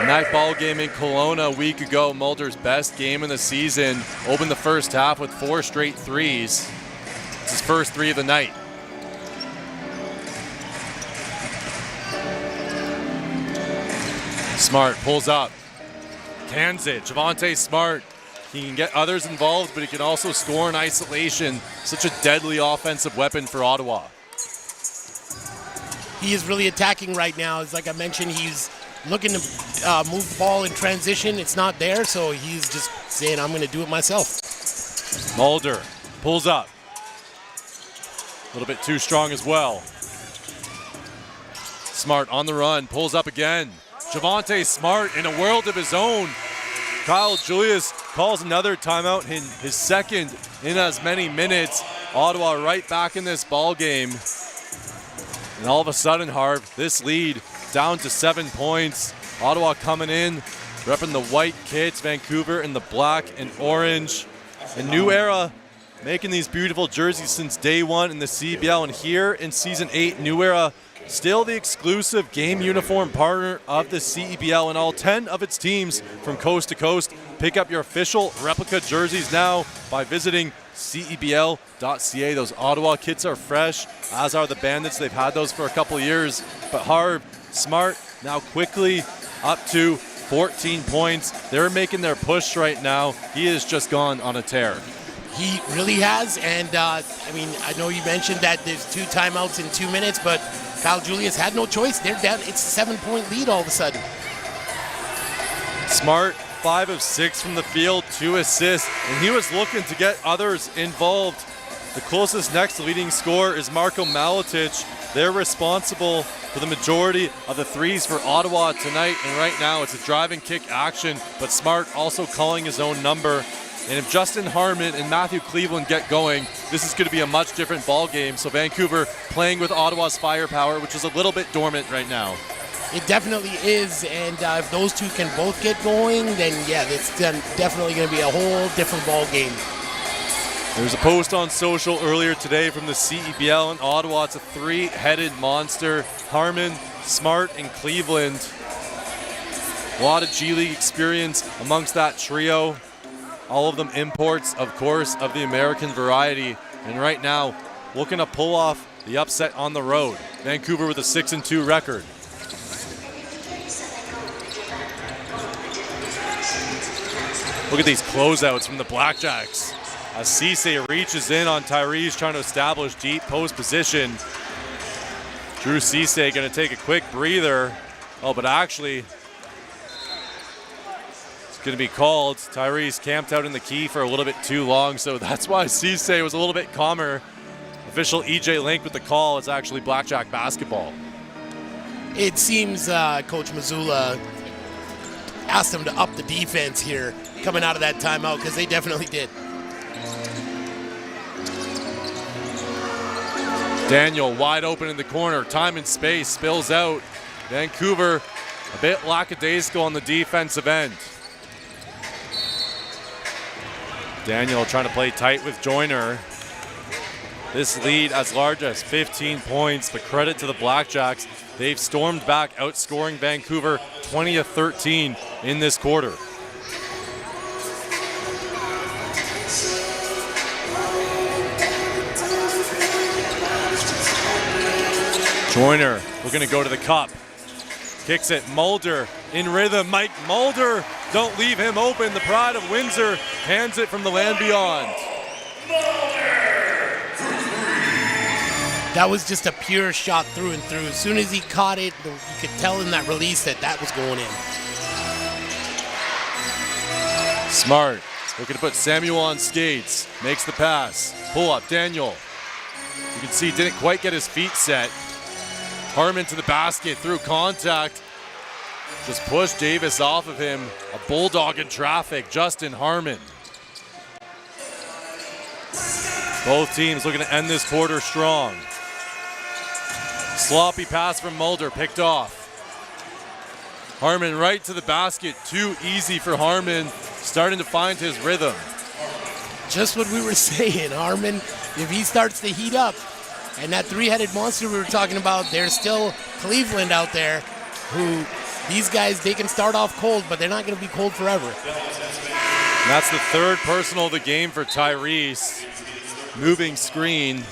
That ball game in Kelowna a week ago, Mulder's best game in the season. Opened the first half with 4 straight threes. It's his first three of the night. Smart pulls up. Cans it. Javonte Smart. He can get others involved, but he can also score in isolation. Such a deadly offensive weapon for Ottawa. He is really attacking right now. As like I mentioned, he's looking to move the ball in transition. It's not there, so he's just saying, I'm going to do it myself. Mulder pulls up. A little bit too strong as well. Smart on the run, pulls up again. Javonte Smart in a world of his own. Kyle Julius calls another timeout, in his second in as many minutes. Ottawa right back in this ball game. And all of a sudden, Harv, this lead down to 7 points. Ottawa coming in, repping the white kits, Vancouver in the black and orange. A new era, making these beautiful jerseys since day one in the CEBL. And here in Season 8, New Era, still the exclusive game uniform partner of the CEBL and all 10 of its teams from coast to coast. Pick up your official replica jerseys now by visiting CEBL.ca. Those Ottawa kits are fresh, as are the Bandits. They've had those for a couple years. But Harv, Smart now quickly up to 14 points. They're making their push right now. He has just gone on a tear. He really has, and I mean, I know you mentioned that there's 2 timeouts in 2 minutes, but Kyle Julius had no choice. They're down. It's a 7-point lead all of a sudden. Smart, 5 of 6 from the field, 2 assists, and he was looking to get others involved. The closest next leading scorer is Marko Maletic. They're responsible for the majority of the threes for Ottawa tonight, and right now it's a drive and kick action, but Smart also calling his own number. And if Justin Harmon and Matthew Cleveland get going, this is going to be a much different ball game. So Vancouver playing with Ottawa's firepower, which is a little bit dormant right now. It definitely is, and if those two can both get going, then yeah, it's definitely going to be a whole different ball game. There's a post on social earlier today from the CEBL in Ottawa. It's a three-headed monster. Harmon, Smart, and Cleveland. A lot of G League experience amongst that trio. All of them imports, of course, of the American variety. And right now, looking to pull off the upset on the road. Vancouver with a 6-2 record. Look at these closeouts from the BlackJacks. As Cisse reaches in on Tyrese, trying to establish deep post position. Drew Cisse going to take a quick breather. Oh, but actually, it's going to be called. Tyrese camped out in the key for a little bit too long, so that's why Cisse was a little bit calmer. Official EJ Link with the call. It's actually BlackJack basketball. It seems Coach Mazzulla asked him to up the defense here coming out of that timeout, because they definitely did. Daniel wide open in the corner. Time and space spills out. Vancouver a bit lackadaisical on the defensive end. Daniel trying to play tight with Joyner. This lead as large as 15 points, but credit to the BlackJacks. They've stormed back, outscoring Vancouver 20-13 in this quarter. Joyner looking to go to the cup. Kicks it, Mulder in rhythm. Mike Mulder, don't leave him open. The pride of Windsor hands it from the land beyond. That was just a pure shot through and through. As soon as he caught it, you could tell in that release that was going in. Smart looking to put Samuel on skates. Makes the pass. Pull up, Daniel. You can see didn't quite get his feet set. Harmon to the basket through contact. Just pushed Davis off of him. A bulldog in traffic, Justin Harmon. Both teams looking to end this quarter strong. Sloppy pass from Mulder, picked off. Harmon right to the basket, too easy for Harmon. Starting to find his rhythm. Just what we were saying, Harmon, if he starts to heat up, and that three-headed monster we were talking about, there's still Cleveland out there who, these guys, they can start off cold, but they're not going to be cold forever. And that's the third personal of the game for Tyrese. Moving screen.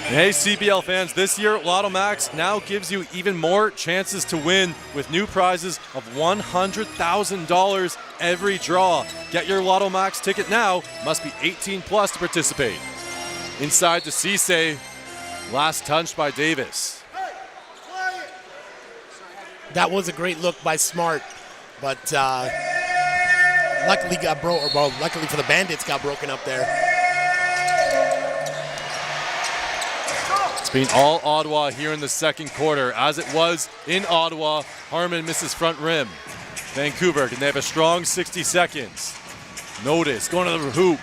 And hey, CBL fans, this year Lotto Max now gives you even more chances to win with new prizes of $100,000 every draw. Get your Lotto Max ticket now. Must be 18 plus to participate. Inside to Cisse, last touched by Davis. That was a great look by Smart, but luckily luckily for the Bandits, got broken up there. It's been all Ottawa here in the second quarter, as it was in Ottawa. Harmon misses front rim. Vancouver, can they have a strong 60 seconds? Notice, going to the hoop.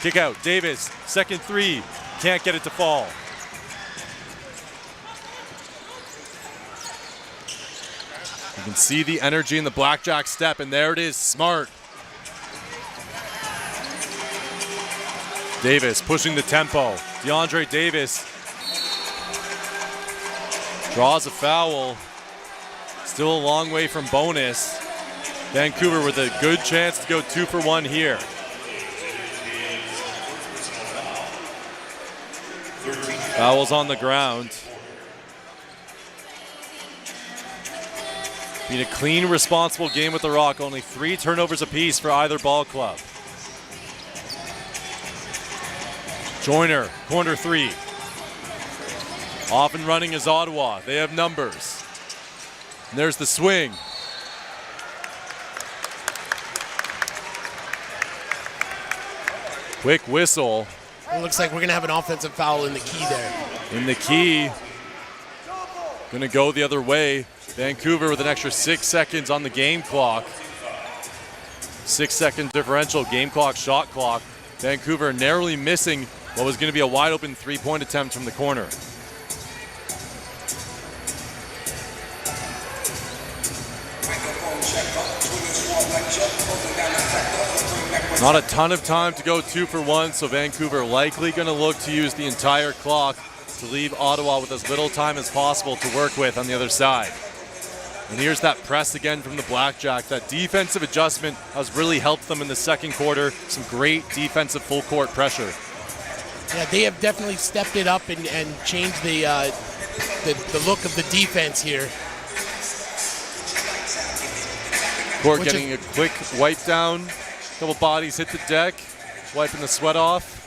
Kick out, Davis, second three, can't get it to fall. You can see the energy in the BlackJack step, and there it is, Smart. Davis pushing the tempo. DeAndre Davis draws a foul. Still a long way from bonus. Vancouver with a good chance to go 2 for 1 here. Fouls on the ground. Been a clean, responsible game with the Rock. Only 3 turnovers apiece for either ball club. Joyner, corner 3. Off and running is Ottawa. They have numbers. And there's the swing. Quick whistle. It looks like we're going to have an offensive foul in the key there. In the key. Going to go the other way. Vancouver with an extra 6 seconds on the game clock. 6-second differential, game clock, shot clock. Vancouver narrowly missing what was going to be a wide open 3-point attempt from the corner. Not a ton of time to go 2 for 1, so Vancouver likely going to look to use the entire clock to leave Ottawa with as little time as possible to work with on the other side. And here's that press again from the Blackjacks. That defensive adjustment has really helped them in the second quarter. Some great defensive full court pressure. Yeah, they have definitely stepped it up and changed the look of the defense here. Court getting a quick wipe down. Couple bodies hit the deck, wiping the sweat off.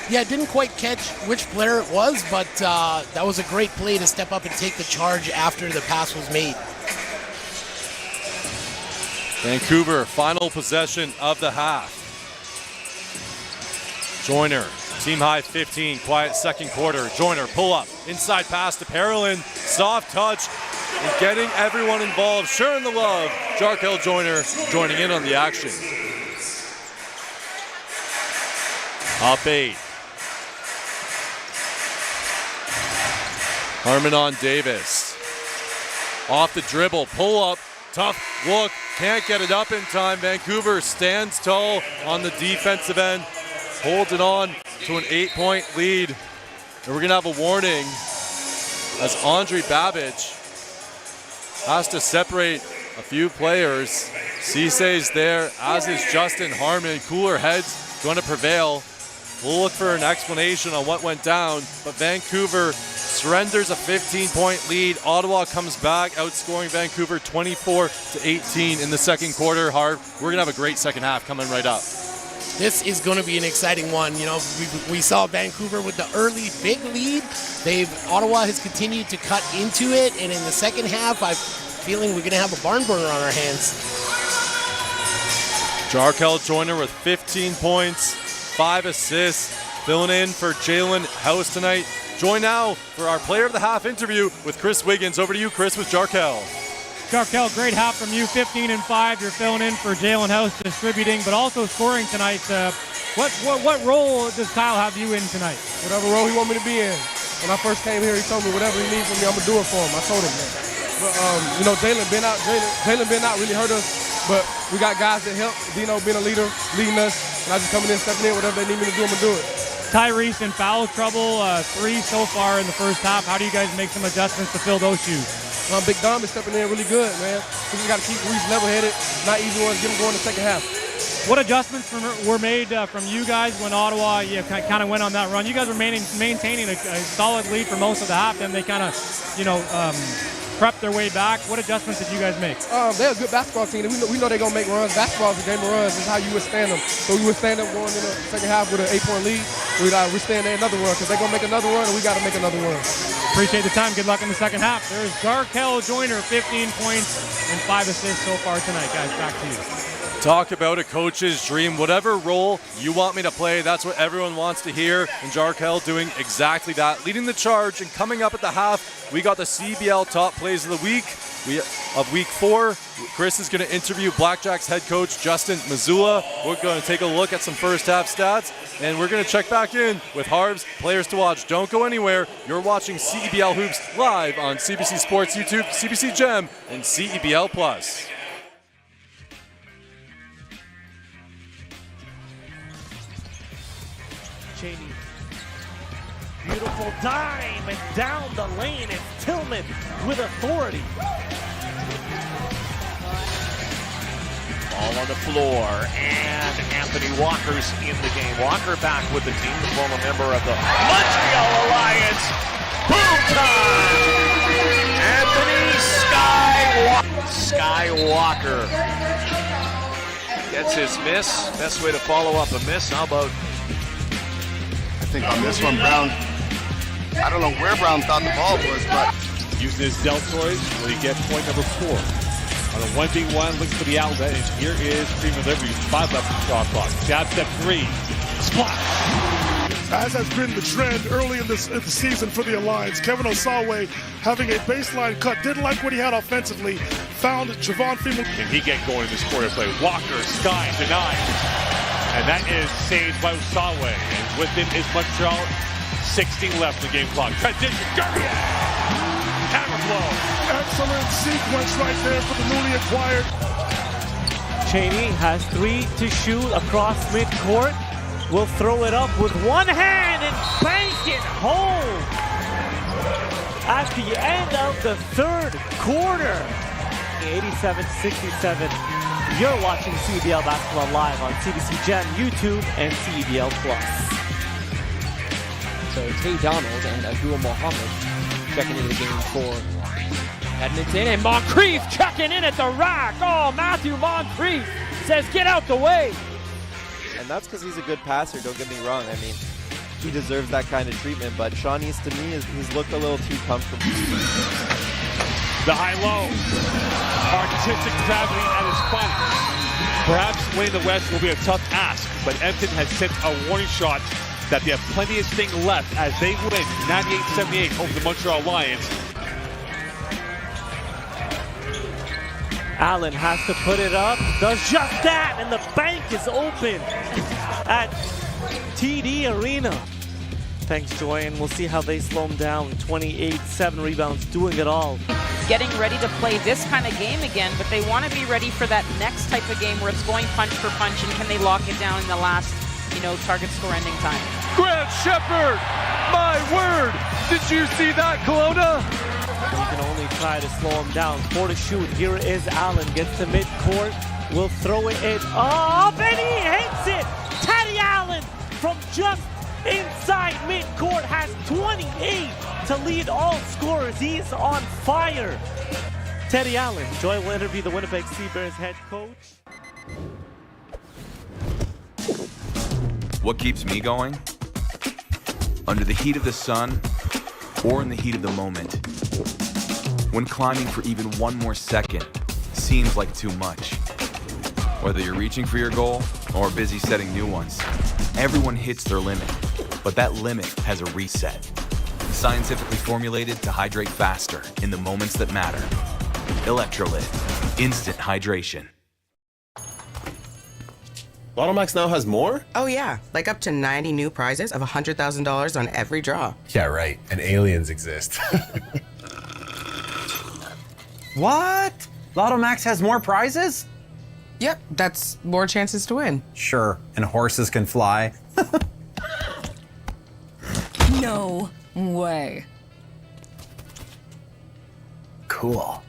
Yeah, didn't quite catch which player it was, but that was a great play to step up and take the charge after the pass was made. Vancouver, final possession of the half. Joyner, team high 15, quiet second quarter. Joyner, pull up, inside pass to Parolin, soft touch, and getting everyone involved, sharing the love. Jarkel Joyner joining in on the action. Up 8. Harmon on Davis. Off the dribble, pull up, tough look, can't get it up in time. Vancouver stands tall on the defensive end, holds it on to an 8-point lead. And we're gonna have a warning as Andre Babbage has to separate a few players. Cece's there, as is Justin Harmon. Cooler heads going to prevail. We'll look for an explanation on what went down, but Vancouver surrenders a 15-point lead. Ottawa comes back, outscoring Vancouver 24-18 in the second quarter. Harv, we're gonna have a great second half coming right up. This is going to be an exciting one. You know, we saw Vancouver with the early big lead. Ottawa has continued to cut into it, and in the second half, I'm feeling we're going to have a barn burner on our hands. Jarkel Joyner with 15 points, 5 assists, filling in for Jalen House tonight. Join now for our Player of the Half interview with Chris Wiggins. Over to you, Chris, with Jarkel. Jarkel, great half from you, 15 and 5. You're filling in for Jalen House, distributing, but also scoring tonight. What role does Kyle have you in tonight? Whatever role he want me to be in. When I first came here, he told me whatever he needs from me, I'm gonna do it for him. I told him that. But you know, Jalen been out really hurt us. But we got guys that help. Dino being a leader, leading us, and I just coming in, stepping in, whatever they need me to do, I'm gonna do it. Tyrese in foul trouble, 3 so far in the first half. How do you guys make some adjustments to fill those shoes? Big Dom is stepping in really good, man. We just got to keep Reese level-headed. Not easy ones, get him going in the second half. What adjustments were made from you guys when Ottawa kind of went on that run? You guys were maintaining a solid lead for most of the half, and they kind of, prepped their way back. What adjustments did you guys make? They're a good basketball team. We know they're going to make runs. Basketball is a game of runs. It's how you withstand them. So we withstand them going in the second half with an 8-point lead. We withstand another run because they're going to make another run, and we got to make another run. Appreciate the time. Good luck in the second half. There's Jarkel Joyner, 15 points and 5 assists so far tonight. Guys, back to you. Talk about a coach's dream. Whatever role you want me to play, that's what everyone wants to hear. And Jarkel doing exactly that, leading the charge. And coming up at the half, we got the CEBL top plays of the week. Of week 4, Chris is going to interview Blackjacks head coach Justin Mazzulla. We're going to take a look at some first half stats, and we're going to check back in with Harv's players to watch. Don't go anywhere. You're watching CEBL Hoops live on CBC Sports YouTube, CBC Gem, and CEBL Plus. Cheney. Beautiful dime and down the lane. It's Tillman with authority. Ball on the floor, and Anthony Walker's in the game. Walker back with the team, the former member of the Montreal Alliance. Boom time! Anthony Skywalker gets his miss. Best way to follow up a miss. How about? I think on this one, Brown, I don't know where Brown thought the ball was, but using his deltoids, will he get point number 4? On a 1v1, looking for the outlet, and here is Freeman Liberty. 5 left in the shot clock. Jab step 3. Splash! As has been the trend early in the season for the Alliance, Kevin Osawe having a baseline cut, didn't like what he had offensively, found Javon Freeman. Can he get going in this quarter play? Walker, Sky, denied. And that is saved by Osawe. And with it is Montreal. 16 left in the game clock. Transition, Guerrier! Hammer blow. Excellent sequence right there for the newly acquired. Cheney has 3 to shoot across midcourt. Will throw it up with one hand and bank it home at the end of the third quarter. 87-67. You're watching CEBL Basketball live on CBC Gem, YouTube, and CEBL Plus. So Tay Donald and Abdul Mohammed checking into the game for Edmonton. And Moncrief checking in at the rack. Oh, Matthew Moncrief says, get out the way. And that's because he's a good passer, don't get me wrong. I mean, he deserves that kind of treatment, but Sean East, to me, he's looked a little too comfortable. The high-low. Artistic gravity at his finest. Perhaps winning the West will be a tough ask, but Edmonton has sent a warning shot that they have plenty of sting left as they win 98-78 over the Montreal Lions. Allen has to put it up, does just that, and the bank is open at TD Arena. Thanks, Joanne. We'll see how they slow him down. 28, 7 rebounds, doing it all. Getting ready to play this kind of game again, but they want to be ready for that next type of game where it's going punch for punch, and can they lock it down in the last, target score ending time. Grant Shepard, my word! Did you see that, Kelowna? You can only try to slow him down. 4 to shoot. Here is Allen. Gets to midcourt. Will throw it up, and he hits it! Teddy Allen from just inside midcourt has 28 to lead all scorers. He's on fire. Teddy Allen. Joy will interview the Winnipeg Sea Bears head coach. What keeps me going? Under the heat of the sun or in the heat of the moment. When climbing for even one more second seems like too much. Whether you're reaching for your goal or busy setting new ones, everyone hits their limit, but that limit has a reset. Scientifically formulated to hydrate faster in the moments that matter. Electrolyte, instant hydration. BottleMax now has more? Oh yeah, like up to 90 new prizes of $100,000 on every draw. Yeah, right. And aliens exist. What? BottleMax has more prizes? Yep, that's more chances to win. Sure, and horses can fly. No way. Cool.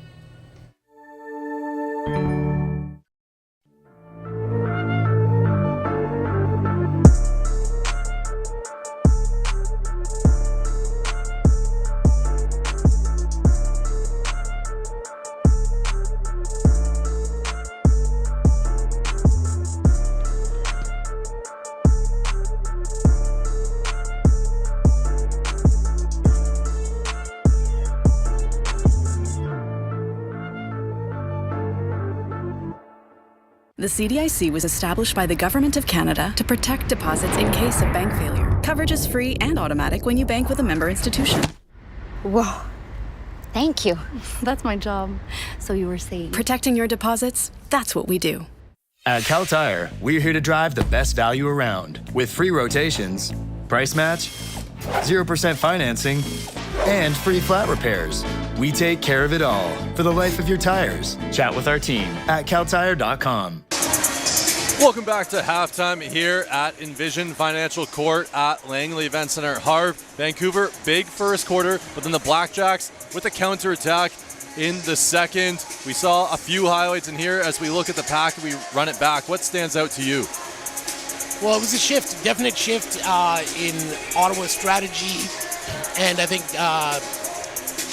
The CDIC was established by the Government of Canada to protect deposits in case of bank failure. Coverage is free and automatic when you bank with a member institution. Whoa. Thank you. That's my job. So you were saying. Protecting your deposits, that's what we do. At Cal Tire, we're here to drive the best value around with free rotations, price match, 0% financing, and free flat repairs. We take care of it all for the life of your tires. Chat with our team at caltire.com. Welcome back to halftime here at Envision Financial Court at Langley Event Center. Harv, Vancouver, big first quarter, but then the BlackJacks with a counterattack in the second. We saw a few highlights in here as we look at the pack and we run it back. What stands out to you? Well, it was a shift, definite shift in Ottawa's strategy, and I think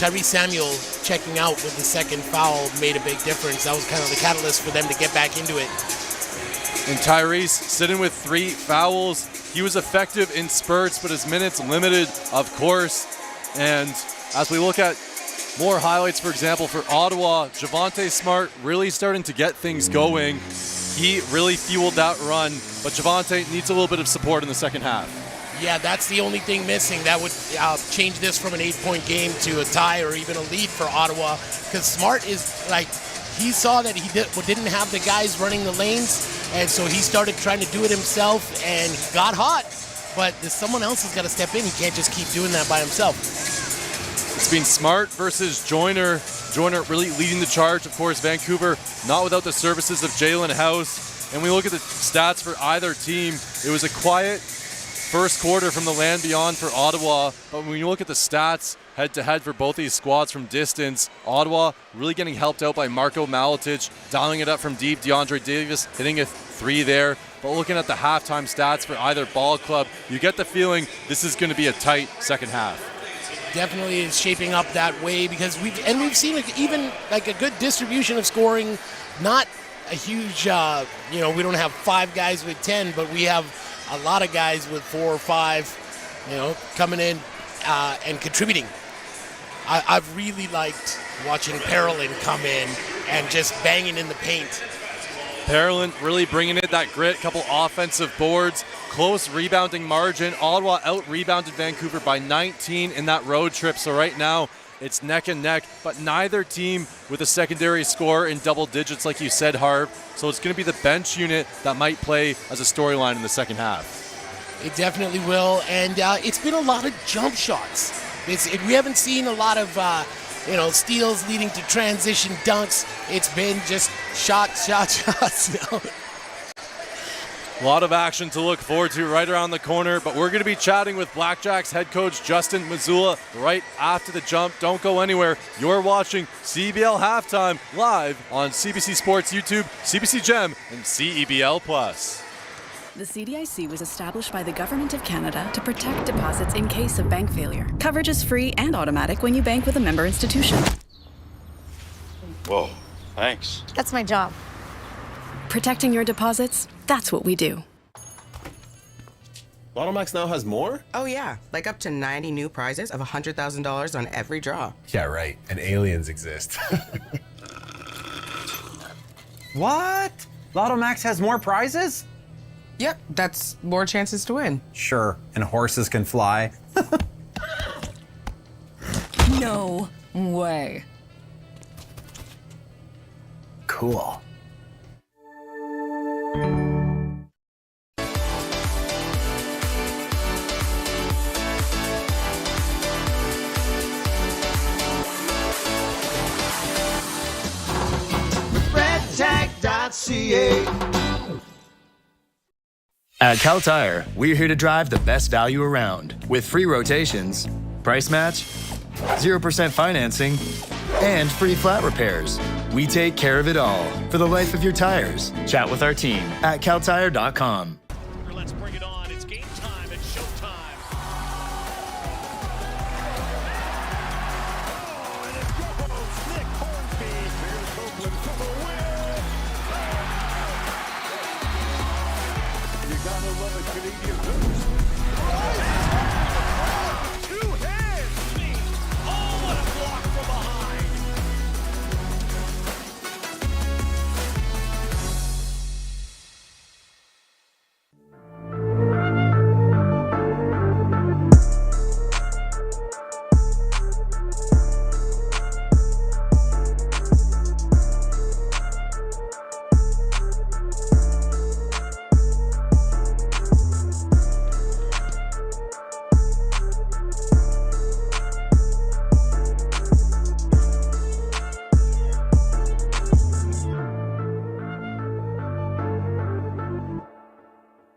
Tyrese Samuel checking out with the second foul made a big difference. That was kind of the catalyst for them to get back into it. And Tyrese sitting with 3 fouls. He was effective in spurts, but his minutes limited, of course. And as we look at more highlights, for example, for Ottawa. Javonte Smart really starting to get things going. He really fueled that run, but Javonte needs a little bit of support in the second half. Yeah, that's the only thing missing. That would change this from an 8-point game to a tie or even a lead for Ottawa. Because Smart is like, he saw that he didn't have the guys running the lanes, and so he started trying to do it himself, and he got hot. But someone else has got to step in. He can't just keep doing that by himself. It's been Smart versus Joyner. Joyner really leading the charge. Of course, Vancouver not without the services of Jalen House. And we look at the stats for either team. It was a quiet first quarter from the land beyond for Ottawa, but when you look at the stats head-to-head for both these squads from distance, Ottawa really getting helped out by Marco Malatic, dialing it up from deep. DeAndre Davis hitting a 3 there. But looking at the halftime stats for either ball club, you get the feeling this is going to be a tight second half. Definitely is shaping up that way because we've seen even like a good distribution of scoring, not a huge, we don't have 5 guys with 10, but we have a lot of guys with 4 or 5, coming in and contributing. I've really liked watching Parolin come in and just banging in the paint. Parolin really bringing it, that grit, couple offensive boards, close rebounding margin. Ottawa out-rebounded Vancouver by 19 in that road trip, so right now it's neck and neck, but neither team with a secondary score in double digits like you said, Harv. So it's going to be the bench unit that might play as a storyline in the second half. It definitely will, and it's been a lot of jump shots. We haven't seen a lot of steals leading to transition dunks. It's been just shots. A lot of action to look forward to right around the corner, but we're going to be chatting with BlackJacks head coach Justin Mazzulla right after the jump. Don't go anywhere. You're watching CEBL Halftime live on CBC Sports YouTube, CBC Gem, and CEBL Plus. The CDIC was established by the Government of Canada to protect deposits in case of bank failure. Coverage is free and automatic when you bank with a member institution. Whoa, thanks. That's my job. Protecting your deposits, that's what we do. Lotto Max now has more? Oh, yeah. Like up to 90 new prizes of $100,000 on every draw. Yeah, right. And aliens exist. What? Lotto Max has more prizes? Yep, that's more chances to win. Sure, and horses can fly. No way. Cool. BlackJack.ca. At Cal Tire, we're here to drive the best value around with free rotations, price match, 0% financing, and free flat repairs. We take care of it all for the life of your tires. Chat with our team at caltire.com. Let's bring it on. It's game time. It's showtime. You gotta love a Canadian boost. Two hands. Oh, what a block from behind.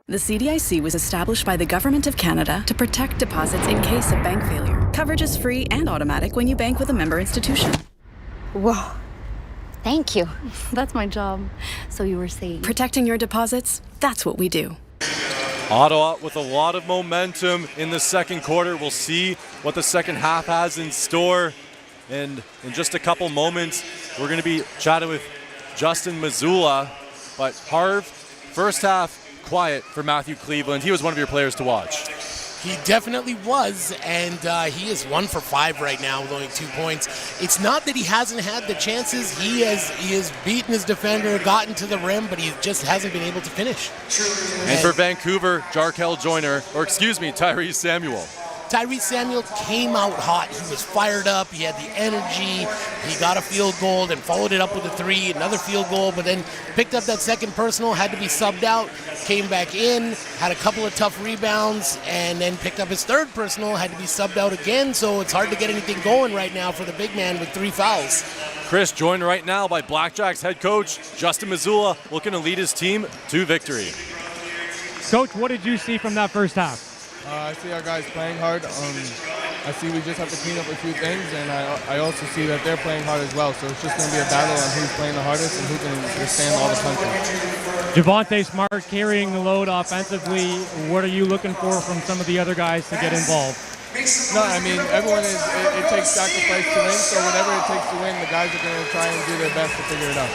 The CDIC was established by the Government of Canada to protect deposits in case of bank failure. Coverage is free and automatic when you bank with a member institution. Whoa. Thank you. That's my job. So you were saying. Protecting your deposits, that's what we do. Ottawa with a lot of momentum in the second quarter. We'll see what the second half has in store. And in just a couple moments, we're going to be chatting with Justin Mazzulla. But Harv, first half, quiet for Matthew Cleveland. He was one of your players to watch. He definitely was, and he is 1 for 5 right now with only 2 points. It's not that he hasn't had the chances. He has beaten his defender, gotten to the rim, but he just hasn't been able to finish. And for Vancouver, Tyrese Samuel. Tyrese Samuel came out hot. He was fired up. He had the energy. He got a field goal, then followed it up with a 3, another field goal, but then picked up that second personal, had to be subbed out, came back in, had a couple of tough rebounds, and then picked up his third personal, had to be subbed out again, so it's hard to get anything going right now for the big man with 3 fouls. Chris, joined right now by BlackJacks head coach Justin Missoula, looking to lead his team to victory. Coach, what did you see from that first half? I see our guys playing hard. I see we just have to clean up a few things, and I also see that they're playing hard as well. So it's just going to be a battle on who's playing the hardest and who can withstand all the punches. Javonte Smart carrying the load offensively. What are you looking for from some of the other guys to get involved? No, I mean, everyone is, it takes sacrifice to win, so whatever it takes to win, the guys are going to try and do their best to figure it out.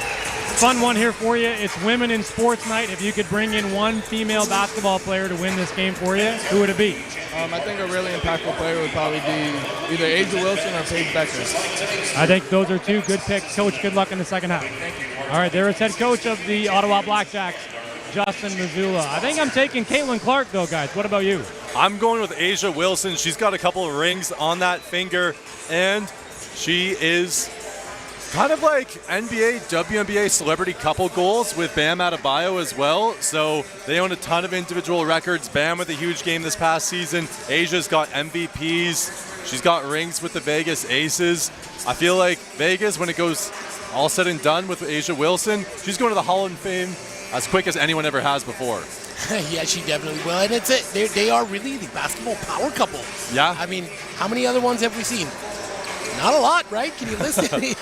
Fun one here for you. It's Women in Sports Night. If you could bring in one female basketball player to win this game for you, who would it be? I think a really impactful player would probably be either Asia Wilson or Paige Becker. I think those are 2 good picks. Coach, good luck in the second half. Thank you. All right, there is head coach of the Ottawa BlackJacks, Justin Missoula. I think I'm taking Caitlin Clark, though, guys. What about you? I'm going with Asia Wilson. She's got a couple of rings on that finger, and she is kind of like NBA, WNBA celebrity couple goals with Bam Adebayo as well. So they own a ton of individual records. Bam with a huge game this past season. Asia's got MVPs. She's got rings with the Vegas Aces. I feel like Vegas, when it goes all said and done with Asia Wilson, she's going to the Hall of Fame as quick as anyone ever has before. Yeah, she definitely will. And it's it. They are really the basketball power couple. Yeah. I mean, how many other ones have we seen? Not a lot, right? Can you list any?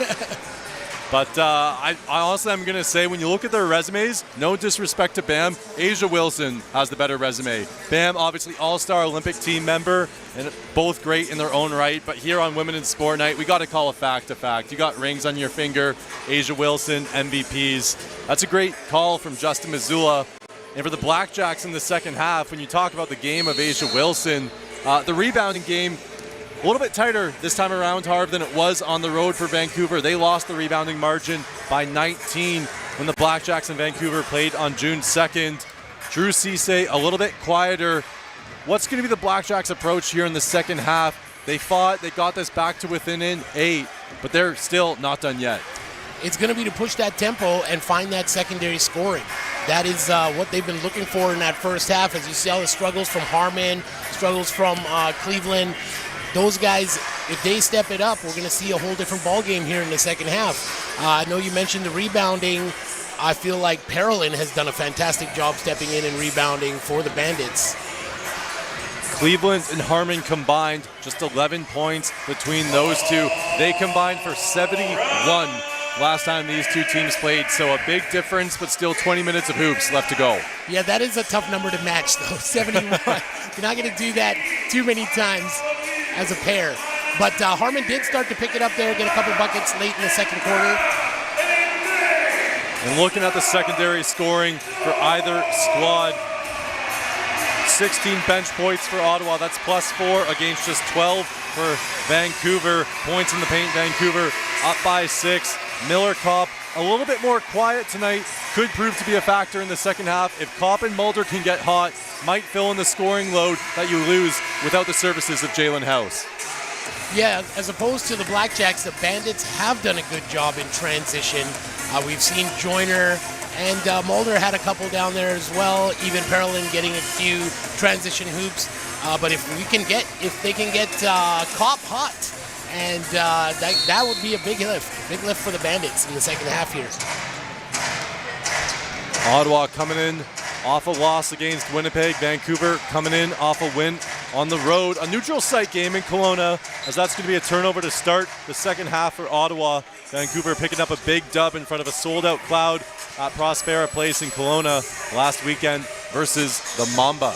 But I honestly, I'm going to say, when you look at their resumes, no disrespect to Bam, Asia Wilson has the better resume. Bam, obviously all-star Olympic team member, and both great in their own right. But here on Women in Sport Night, we got to call a fact a fact. You got rings on your finger, Asia Wilson, MVPs. That's a great call from Justin Missoula. And for the BlackJacks in the second half, when you talk about the game of Asia Wilson, the rebounding game, a little bit tighter this time around, Harv, than it was on the road for Vancouver. They lost the rebounding margin by 19 when the BlackJacks in Vancouver played on June 2nd. Drew Cisse a little bit quieter. What's going to be the BlackJacks' approach here in the second half? They fought, they got this back to within 8, but they're still not done yet. It's going to be to push that tempo and find that secondary scoring. That is what they've been looking for in that first half, as you see all the struggles from Harmon, struggles from Cleveland. Those guys, if they step it up, we're going to see a whole different ball game here in the second half. I know you mentioned the rebounding. I feel like Parolin has done a fantastic job stepping in and rebounding for the Bandits. Cleveland and Harmon combined just 11 points between those two. They combined for 71 last time these two teams played, so a big difference, but still 20 minutes of hoops left to go. Yeah, that is a tough number to match, though. 71. You're not going to do that too many times as a pair. But Harmon did start to pick it up there, get a couple buckets late in the second quarter. And looking at the secondary scoring for either squad, 16 bench points for Ottawa. That's +4 against just 12 for Vancouver. Points in the paint, Vancouver up by 6. Miller Kopp a little bit more quiet tonight, could prove to be a factor in the second half. If Kopp and Mulder can get hot, might fill in the scoring load that you lose without the services of Jalen House. Yeah, as opposed to the BlackJacks, the Bandits have done a good job in transition. We've seen Joyner and Mulder had a couple down there as well. Even Parolin getting a few transition hoops. But if they can get Kopp hot, and that would be a big lift for the Bandits in the second half here. Ottawa coming in off a loss against Winnipeg. Vancouver coming in off a win on the road. A neutral site game in Kelowna, as that's going to be a turnover to start the second half for Ottawa. Vancouver picking up a big dub in front of a sold-out crowd at Prospera Place in Kelowna last weekend versus the Mamba.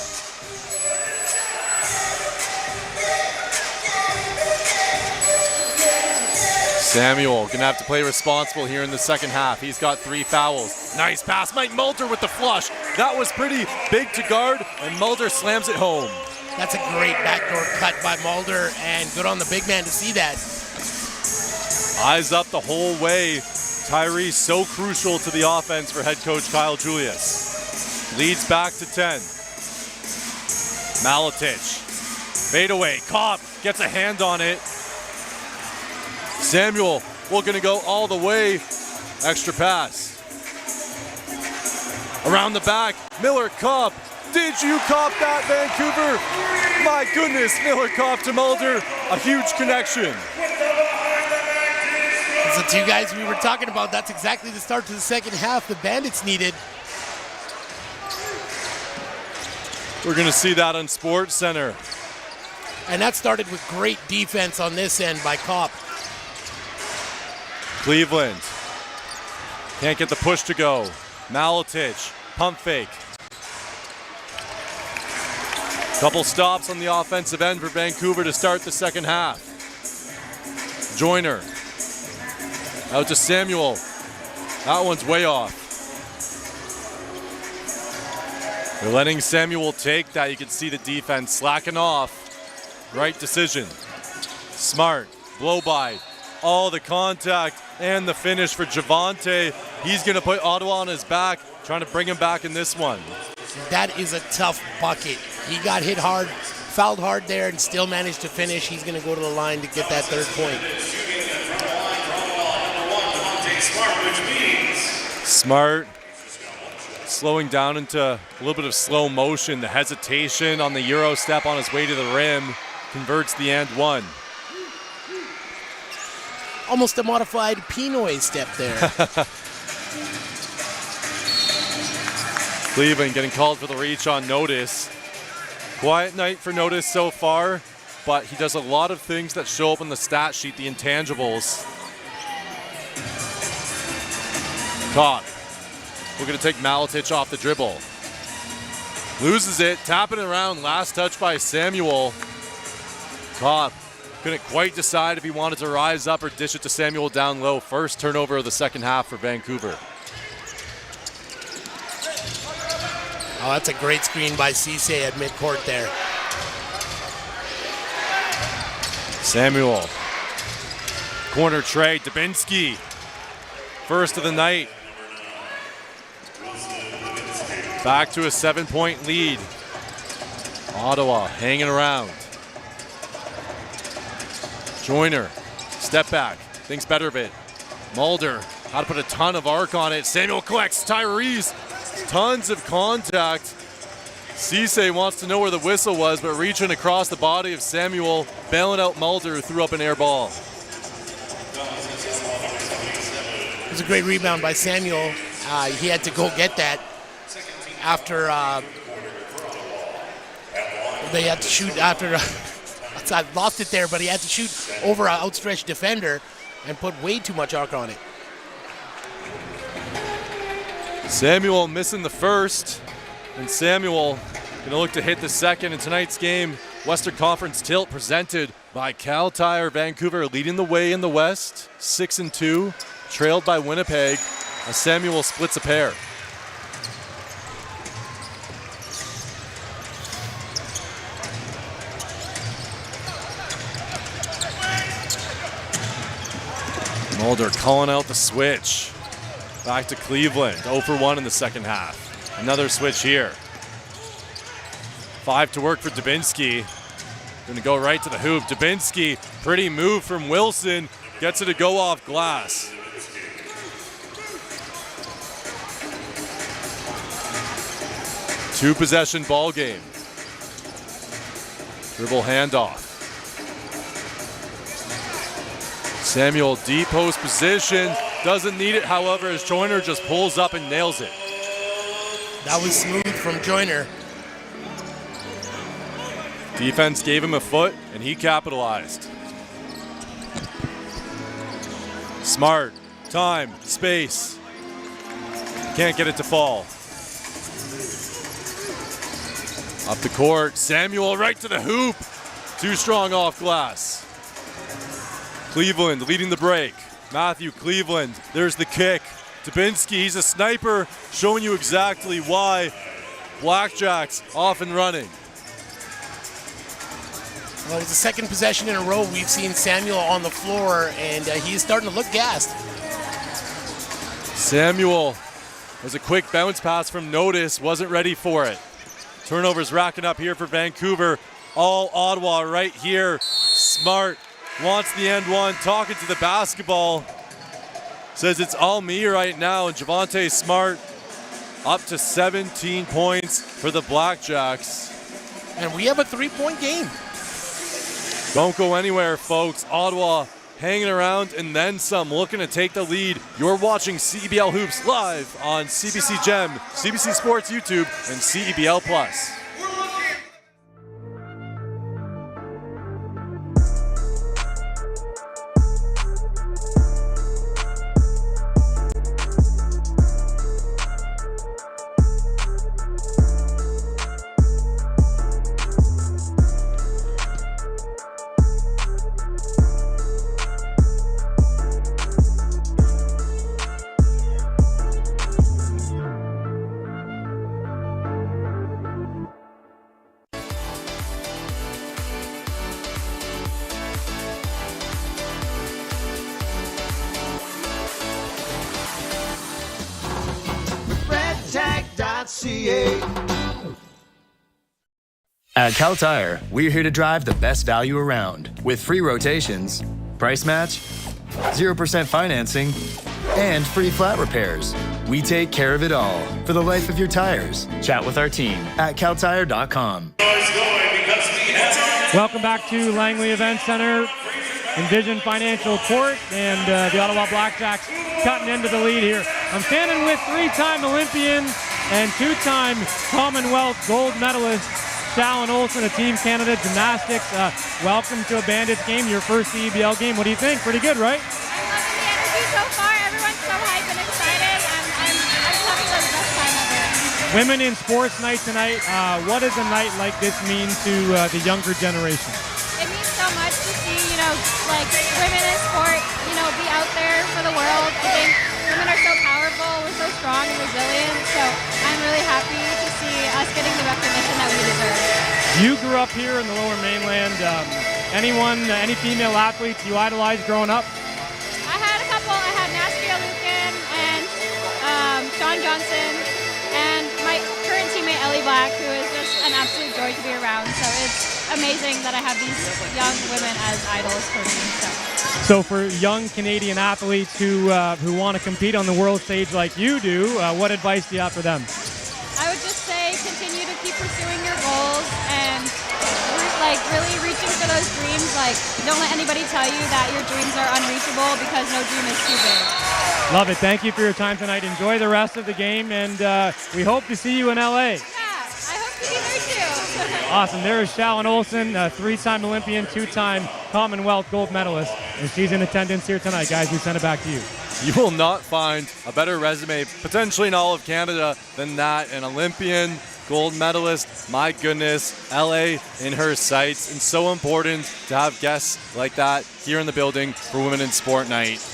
Samuel going to have to play responsible here in the second half. He's got 3 fouls. Nice pass. Mike Mulder with the flush. That was pretty big to guard, and Mulder slams it home. That's a great backdoor cut by Mulder, and good on the big man to see that. Eyes up the whole way. Tyrese so crucial to the offense for head coach Kyle Julius. Leads back to 10. Maletich. Fadeaway. Kopp gets a hand on it. Samuel looking to go all the way. Extra pass. Around the back. Miller Kopp. Did you cop that, Vancouver? My goodness, Miller Kopp to Mulder. A huge connection. The two guys we were talking about, that's exactly the start to the second half the Bandits needed. We're going to see that on Sports Center. And that started with great defense on this end by Kopp. Cleveland can't get the push to go. Maletich, pump fake. Couple stops on the offensive end for Vancouver to start the second half. Joyner. Out to Samuel. That one's way off. They're letting Samuel take that. You can see the defense slacking off. Right decision. Smart. Blow by. All the contact and the finish for Javante. He's going to put Ottawa on his back, trying to bring him back in this one. That is a tough bucket. He got hit hard, fouled hard there, and still managed to finish. He's going to go to the line to get that third point. Smart slowing down into a little bit of slow motion. The hesitation on the Euro step on his way to the rim converts the and one. Almost a modified Pinoy step there. Cleveland getting called for the reach on Notice. Quiet night for Notice so far, but he does a lot of things that show up in the stat sheet, the intangibles. Kopp. We're going to take Maletich off the dribble. Loses it, tapping it around, last touch by Samuel. Kopp couldn't quite decide if he wanted to rise up or dish it to Samuel down low. First turnover of the second half for Vancouver. Oh, that's a great screen by Cisse at midcourt there. Samuel. Corner tray, Dubinsky. First of the night. Back to a 7-point lead. Ottawa hanging around. Joyner, step back, thinks better of it. Mulder, how to put a ton of arc on it. Samuel collects, Tyrese, tons of contact. Cisse wants to know where the whistle was, but reaching across the body of Samuel, bailing out Mulder, who threw up an air ball. It was a great rebound by Samuel. He had to go get that after they had to shoot after I lost it there, but he had to shoot over an outstretched defender and put way too much arc on it. Samuel missing the first, and Samuel going to look to hit the second in tonight's game. Western Conference tilt presented by Cal Tire. Vancouver leading the way in the West, 6-2, trailed by Winnipeg as Samuel splits a pair. Mulder calling out the switch. Back to Cleveland, 0 for 1 in the second half. Another switch here. 5 to work for Dubinsky. Gonna go right to the hoop. Dubinsky, pretty move from Wilson. Gets it to go off glass. Two possession ball game. Dribble handoff. Samuel, deep post position. Doesn't need it, however, as Joyner just pulls up and nails it. That was smooth from Joyner. Defense gave him a foot, and he capitalized. Smart, time, space. Can't get it to fall. Up the court, Samuel right to the hoop. Too strong off glass. Cleveland leading the break. Matthew Cleveland, there's the kick. Dubinsky, he's a sniper, showing you exactly why. BlackJacks off and running. Well, it's the second possession in a row we've seen Samuel on the floor, and he's starting to look gassed. Samuel was a quick bounce pass from Notice, wasn't ready for it. Turnovers racking up here for Vancouver. All Ottawa right here. Smart wants the end one, talking to the basketball. Says it's all me right now, and Javonte Smart up to 17 points for the BlackJacks. And we have a 3-point game. Don't go anywhere, folks. Ottawa hanging around and then some, looking to take the lead. You're watching CEBL Hoops live on CBC Gem, CBC Sports YouTube, and CEBL Plus. At Cal Tire, we're here to drive the best value around with free rotations, price match, 0% financing, and free flat repairs. We take care of it all for the life of your tires. Chat with our team at caltire.com. Welcome back to Langley Event Center, Envision Financial Court, and the Ottawa BlackJacks cutting into the lead here. I'm standing with 3-time Olympian and 2-time Commonwealth gold medalist Shallon Olsen of Team Canada Gymnastics. Welcome to a Bandits game, your first CEBL game. What do you think? Pretty good, right? I'm loving the energy so far. Everyone's so hyped and excited. I'm having the best time ever. Women in Sports Night tonight. What does a night like this mean to the younger generation? It means so much to see, like women in sport, be out there for the world. I think women are so powerful. We're so strong and resilient. So I'm really happy to see us getting the recognition that we deserve. You grew up here in the Lower Mainland. Any female athletes you idolized growing up? I had a couple. I had Naskia Lukin and Sean Johnson and my current teammate Ellie Black, who is just an absolute joy to be around. So it's amazing that I have these young women as idols for me. So for young Canadian athletes who want to compete on the world stage like you do, what advice do you have for them? I would just say continue to keep pursuing your goals and really reaching for those dreams. Don't let anybody tell you that your dreams are unreachable, because no dream is too big. Love it. Thank you for your time tonight. Enjoy the rest of the game, and we hope to see you in LA. Yeah, I hope to be there too. Awesome. There is Shallon Olsen, a 3-time Olympian, 2-time Commonwealth gold medalist, and she's in attendance here tonight. Guys, we send it back to you. You will not find a better resume, potentially in all of Canada, than that. An Olympian, gold medalist, my goodness, LA in her sights. And so important to have guests like that here in the building for Women in Sport Night.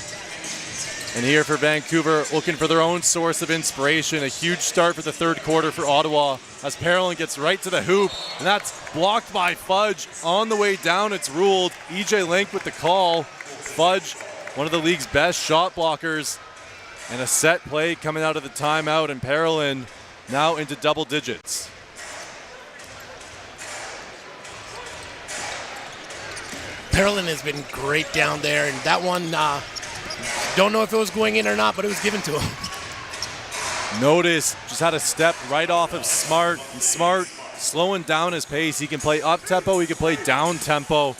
And here for Vancouver, looking for their own source of inspiration. A huge start for the third quarter for Ottawa as Parolin gets right to the hoop, and that's blocked by Fudge. On the way down, it's ruled. EJ Link with the call. Fudge, one of the league's best shot blockers, and a set play coming out of the timeout, and Parolin now into double digits. Parolin has been great down there, and that one, don't know if it was going in or not, but it was given to him. Notice just had a step right off of Smart, and Smart slowing down his pace. He can play up tempo, he can play down tempo.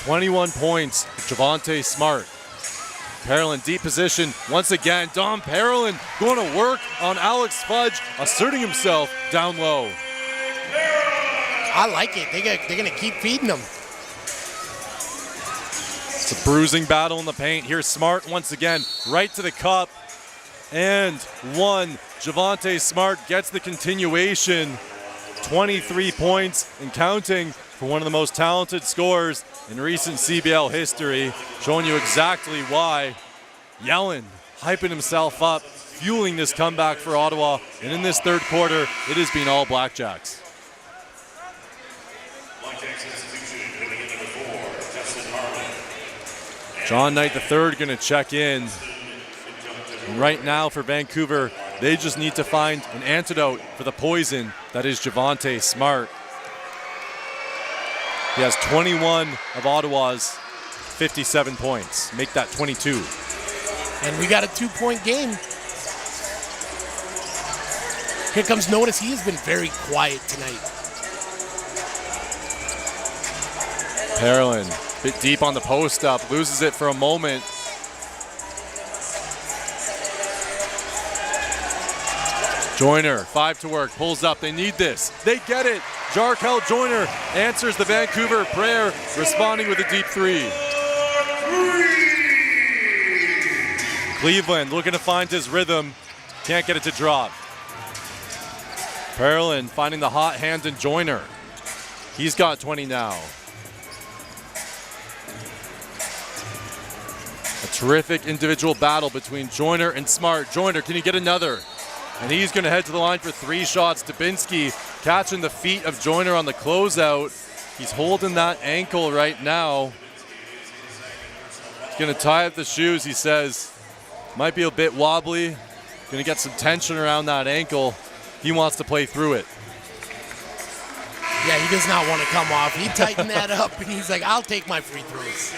21 points, Javonte Smart. Parolin deep position once again. Dom Parolin going to work on Alex Fudge, asserting himself down low. I like it. They're going to keep feeding him. It's a bruising battle in the paint. Here's Smart once again, right to the cup. And one. Javonte Smart gets the continuation. 23 points and counting for one of the most talented scorers in recent CBL history, showing you exactly why. Yellen hyping himself up, fueling this comeback for Ottawa, and in this third quarter, it has been all BlackJacks. John Knight III going to check in. Right now for Vancouver, they just need to find an antidote for the poison that is Javonte Smart. He has 21 of Ottawa's 57 points. Make that 22. And we got a 2-point game. Here comes Notice. He has been very quiet tonight. Parolin, bit deep on the post up, loses it for a moment. Joyner, 5 to work, pulls up. They need this. They get it. Jarkel Joyner answers the Vancouver prayer, responding with a deep 3. Cleveland looking to find his rhythm. Can't get it to drop. Parolin finding the hot hand in Joyner. He's got 20 now. A terrific individual battle between Joyner and Smart. Joyner, can you get another? And he's going to head to the line for 3 shots. Dubinsky catching the feet of Joyner on the closeout. He's holding that ankle right now. He's going to tie up the shoes, he says. Might be a bit wobbly. Going to get some tension around that ankle. He wants to play through it. Yeah, he does not want to come off. He tightened that up, and he's like, I'll take my free throws.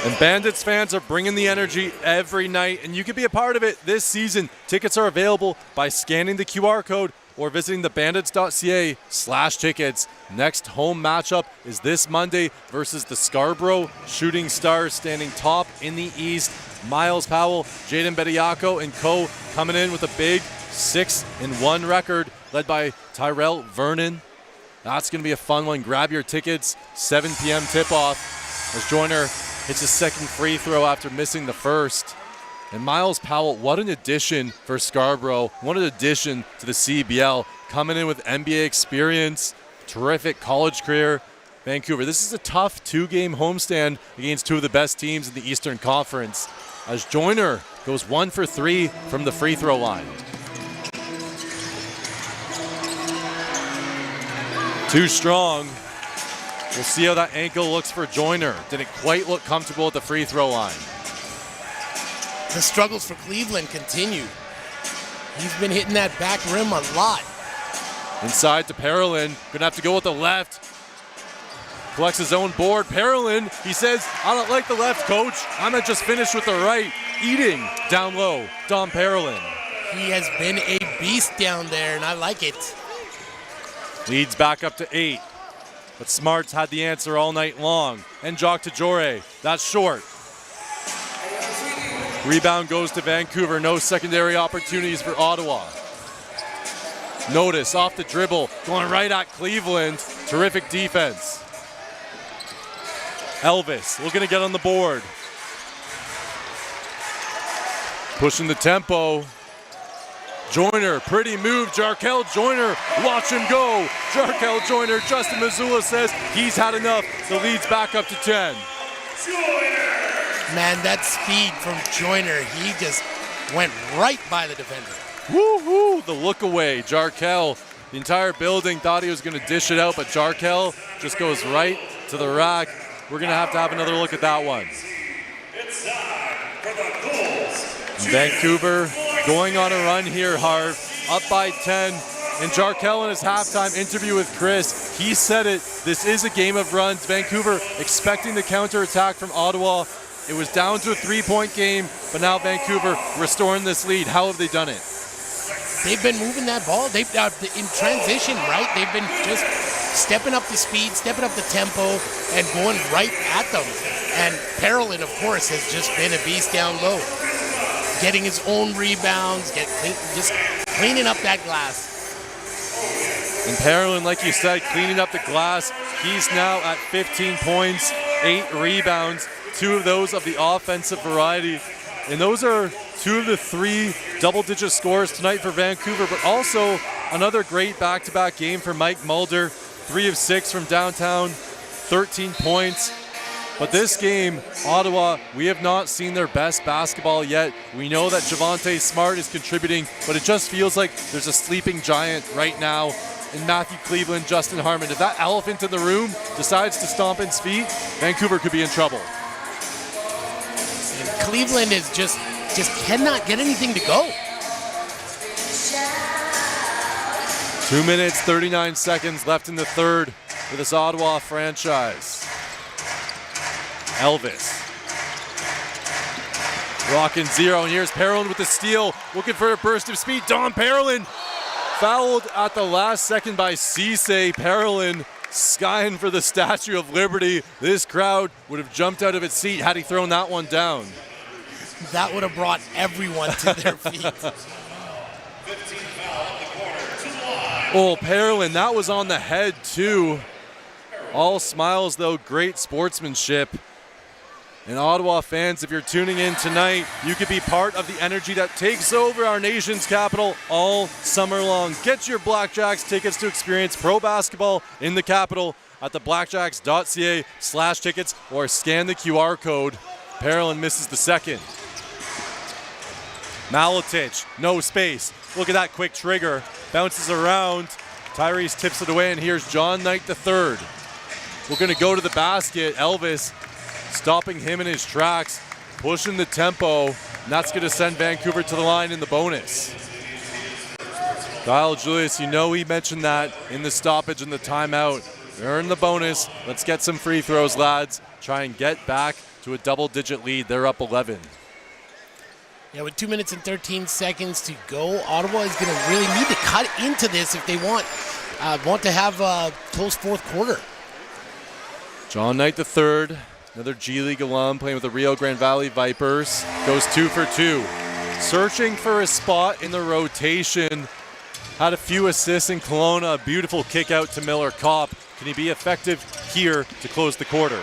And Bandits fans are bringing the energy every night, and you can be a part of it this season. Tickets are available by scanning the QR code or visiting thebandits.ca/tickets. Next home matchup is this Monday versus the Scarborough Shooting Stars, standing top in the East. Miles Powell, Jaden Bediako, and co coming in with a big 6-1 record, led by Tyrell Vernon. That's going to be a fun one. Grab your tickets. 7 p.m. tip-off as Joyner hits his second free throw after missing the first. And Miles Powell, what an addition for Scarborough. What an addition to the CEBL. Coming in with NBA experience, terrific college career. Vancouver, this is a tough 2-game homestand against 2 of the best teams in the Eastern Conference, as Joyner goes 1 for 3 from the free throw line. Too strong. We'll see how that ankle looks for Joyner. Didn't quite look comfortable at the free throw line. The struggles for Cleveland continue. He's been hitting that back rim a lot. Inside to Parolin. Gonna have to go with the left. Collects his own board. Parolin, he says, I don't like the left, coach. I'm gonna just finish with the right. Eating down low. Dom Parolin. He has been a beast down there, and I like it. Leads back up to 8. But Smart's had the answer all night long. And Jock to Jore. That's short. Rebound goes to Vancouver. No secondary opportunities for Ottawa. Notice off the dribble. Going right at Cleveland. Terrific defense. Elvis looking to get on the board. Pushing the tempo. Joyner, pretty move. Jarkel Joyner, watch him go. Jarkel Joyner, Justin Mazzulla says he's had enough. The lead's back up to 10. Man, that speed from Joyner, he just went right by the defender. Woo-hoo, the look away. Jarkel, the entire building thought he was going to dish it out, but Jarkel just goes right to the rack. We're going to have another look at that one. Vancouver going on a run here, Harv, up by 10. And Jarkel in his halftime interview with Chris, he said it, this is a game of runs. Vancouver expecting the counterattack from Ottawa. It was down to a 3-point game, but now Vancouver restoring this lead. How have they done it? They've been moving that ball. They've in transition, right? They've been just stepping up the speed, stepping up the tempo, and going right at them. And Parolin, of course, has just been a beast down low. Getting his own rebounds, just cleaning up that glass. And Parolin, like you said, cleaning up the glass. He's now at 15 points, 8 rebounds, 2 of those of the offensive variety. And those are 2 of the 3 double-digit scores tonight for Vancouver, but also another great back-to-back game for Mike Mulder. 3 of 6 from downtown, 13 points. But this game, Ottawa, we have not seen their best basketball yet. We know that Javonte Smart is contributing, but it just feels like there's a sleeping giant right now in Matthew Cleveland, Justin Harmon. If that elephant in the room decides to stomp its feet, Vancouver could be in trouble. And Cleveland is just cannot get anything to go. 2 minutes, 39 seconds left in the third for this Ottawa franchise. Elvis. Rocking zero, and here's Parolin with the steal, looking for a burst of speed. Dom Parolin fouled at the last second by Cisse. Parolin skying for the Statue of Liberty. This crowd would have jumped out of its seat had he thrown that one down. That would have brought everyone to their feet. Oh, Parolin, that was on the head too. All smiles though, great sportsmanship. And Ottawa fans, if you're tuning in tonight, you could be part of the energy that takes over our nation's capital all summer long. Get your BlackJacks tickets to experience pro basketball in the capital at the blackjacks.ca/tickets or scan the QR code. Parolin misses the second. Maletich, no space. Look at that quick trigger. Bounces around. Tyrese tips it away, and here's John Knight III. We're going to go to the basket. Elvis stopping him in his tracks, pushing the tempo, and that's going to send Vancouver to the line in the bonus. Kyle Julius, you know he mentioned that in the stoppage and the timeout. Earn the bonus. Let's get some free throws, lads. Try and get back to a double-digit lead. They're up 11. Yeah, with 2 minutes and 13 seconds to go, Ottawa is going to really need to cut into this if they want to have a close fourth quarter. John Knight III, another G League alum playing with the Rio Grande Valley Vipers, goes 2 for 2. Searching for a spot in the rotation. Had a few assists in Kelowna, a beautiful kick out to Miller Kopp. Can he be effective here to close the quarter?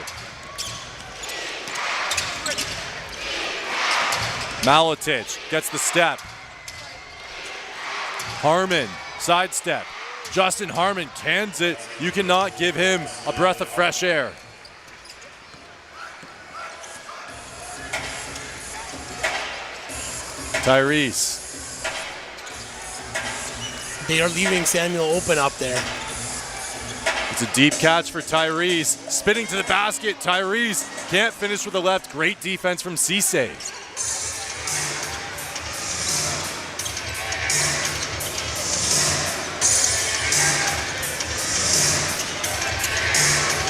Maletich gets the step. Harmon, sidestep. Justin Harmon cans it. You cannot give him a breath of fresh air. Tyrese. They are leaving Samuel open up there. It's a deep catch for Tyrese. Spinning to the basket. Tyrese can't finish with the left. Great defense from Cisse.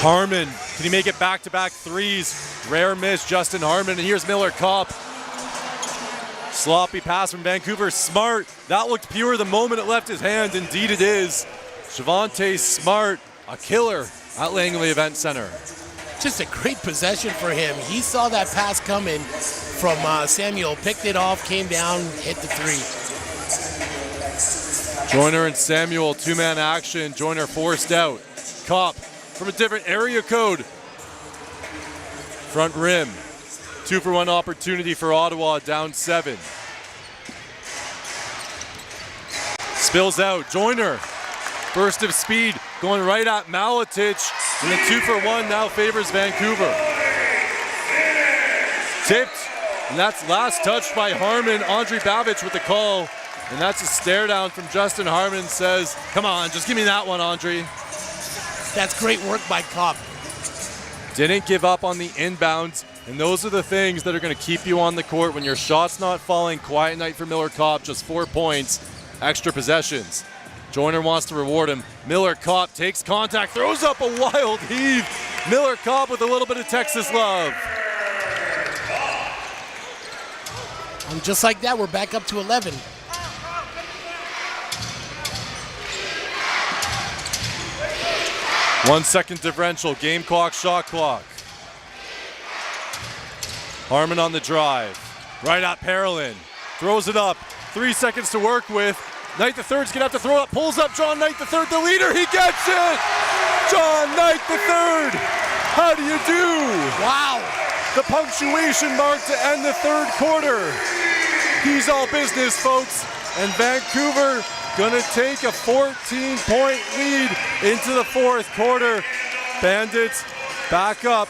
Harmon, can he make it back-to-back threes? Rare miss, Justin Harmon, and here's Miller Kopp. Sloppy pass from Vancouver. Smart, that looked pure the moment it left his hand. Indeed it is. Javonte Smart, a killer at Langley Event Center. Just a great possession for him. He saw that pass coming from Samuel, picked it off, came down, hit the three. Joyner and Samuel, two-man action. Joyner forced out. Kopp from a different area code. Front rim. 2-for-1 opportunity for Ottawa, down 7. Spills out. Joyner. Burst of speed going right at Maletich. And the 2-for-1 now favors Vancouver. Tipped. And that's last touched by Harmon. Andre Babic with the call. And that's a stare down from Justin Harmon. Says, come on, just give me that one, Andre. That's great work by Kopp. Didn't give up on the inbounds, and those are the things that are going to keep you on the court when your shot's not falling. Quiet night for Miller Kopp, just 4 points, extra possessions. Joyner wants to reward him. Miller Kopp takes contact, throws up a wild heave. Miller Kopp with a little bit of Texas love. And just like that, we're back up to 11. One second differential, game clock, shot clock. Harmon on the drive. Right at Parolin. Throws it up. 3 seconds to work with. Knight III's gonna have to throw it up. Pulls up John Knight III, the leader. He gets it! John Knight III! How do you do? Wow! The punctuation mark to end the third quarter. He's all business, folks. And Vancouver gonna take a 14-point lead into the fourth quarter. Bandits back up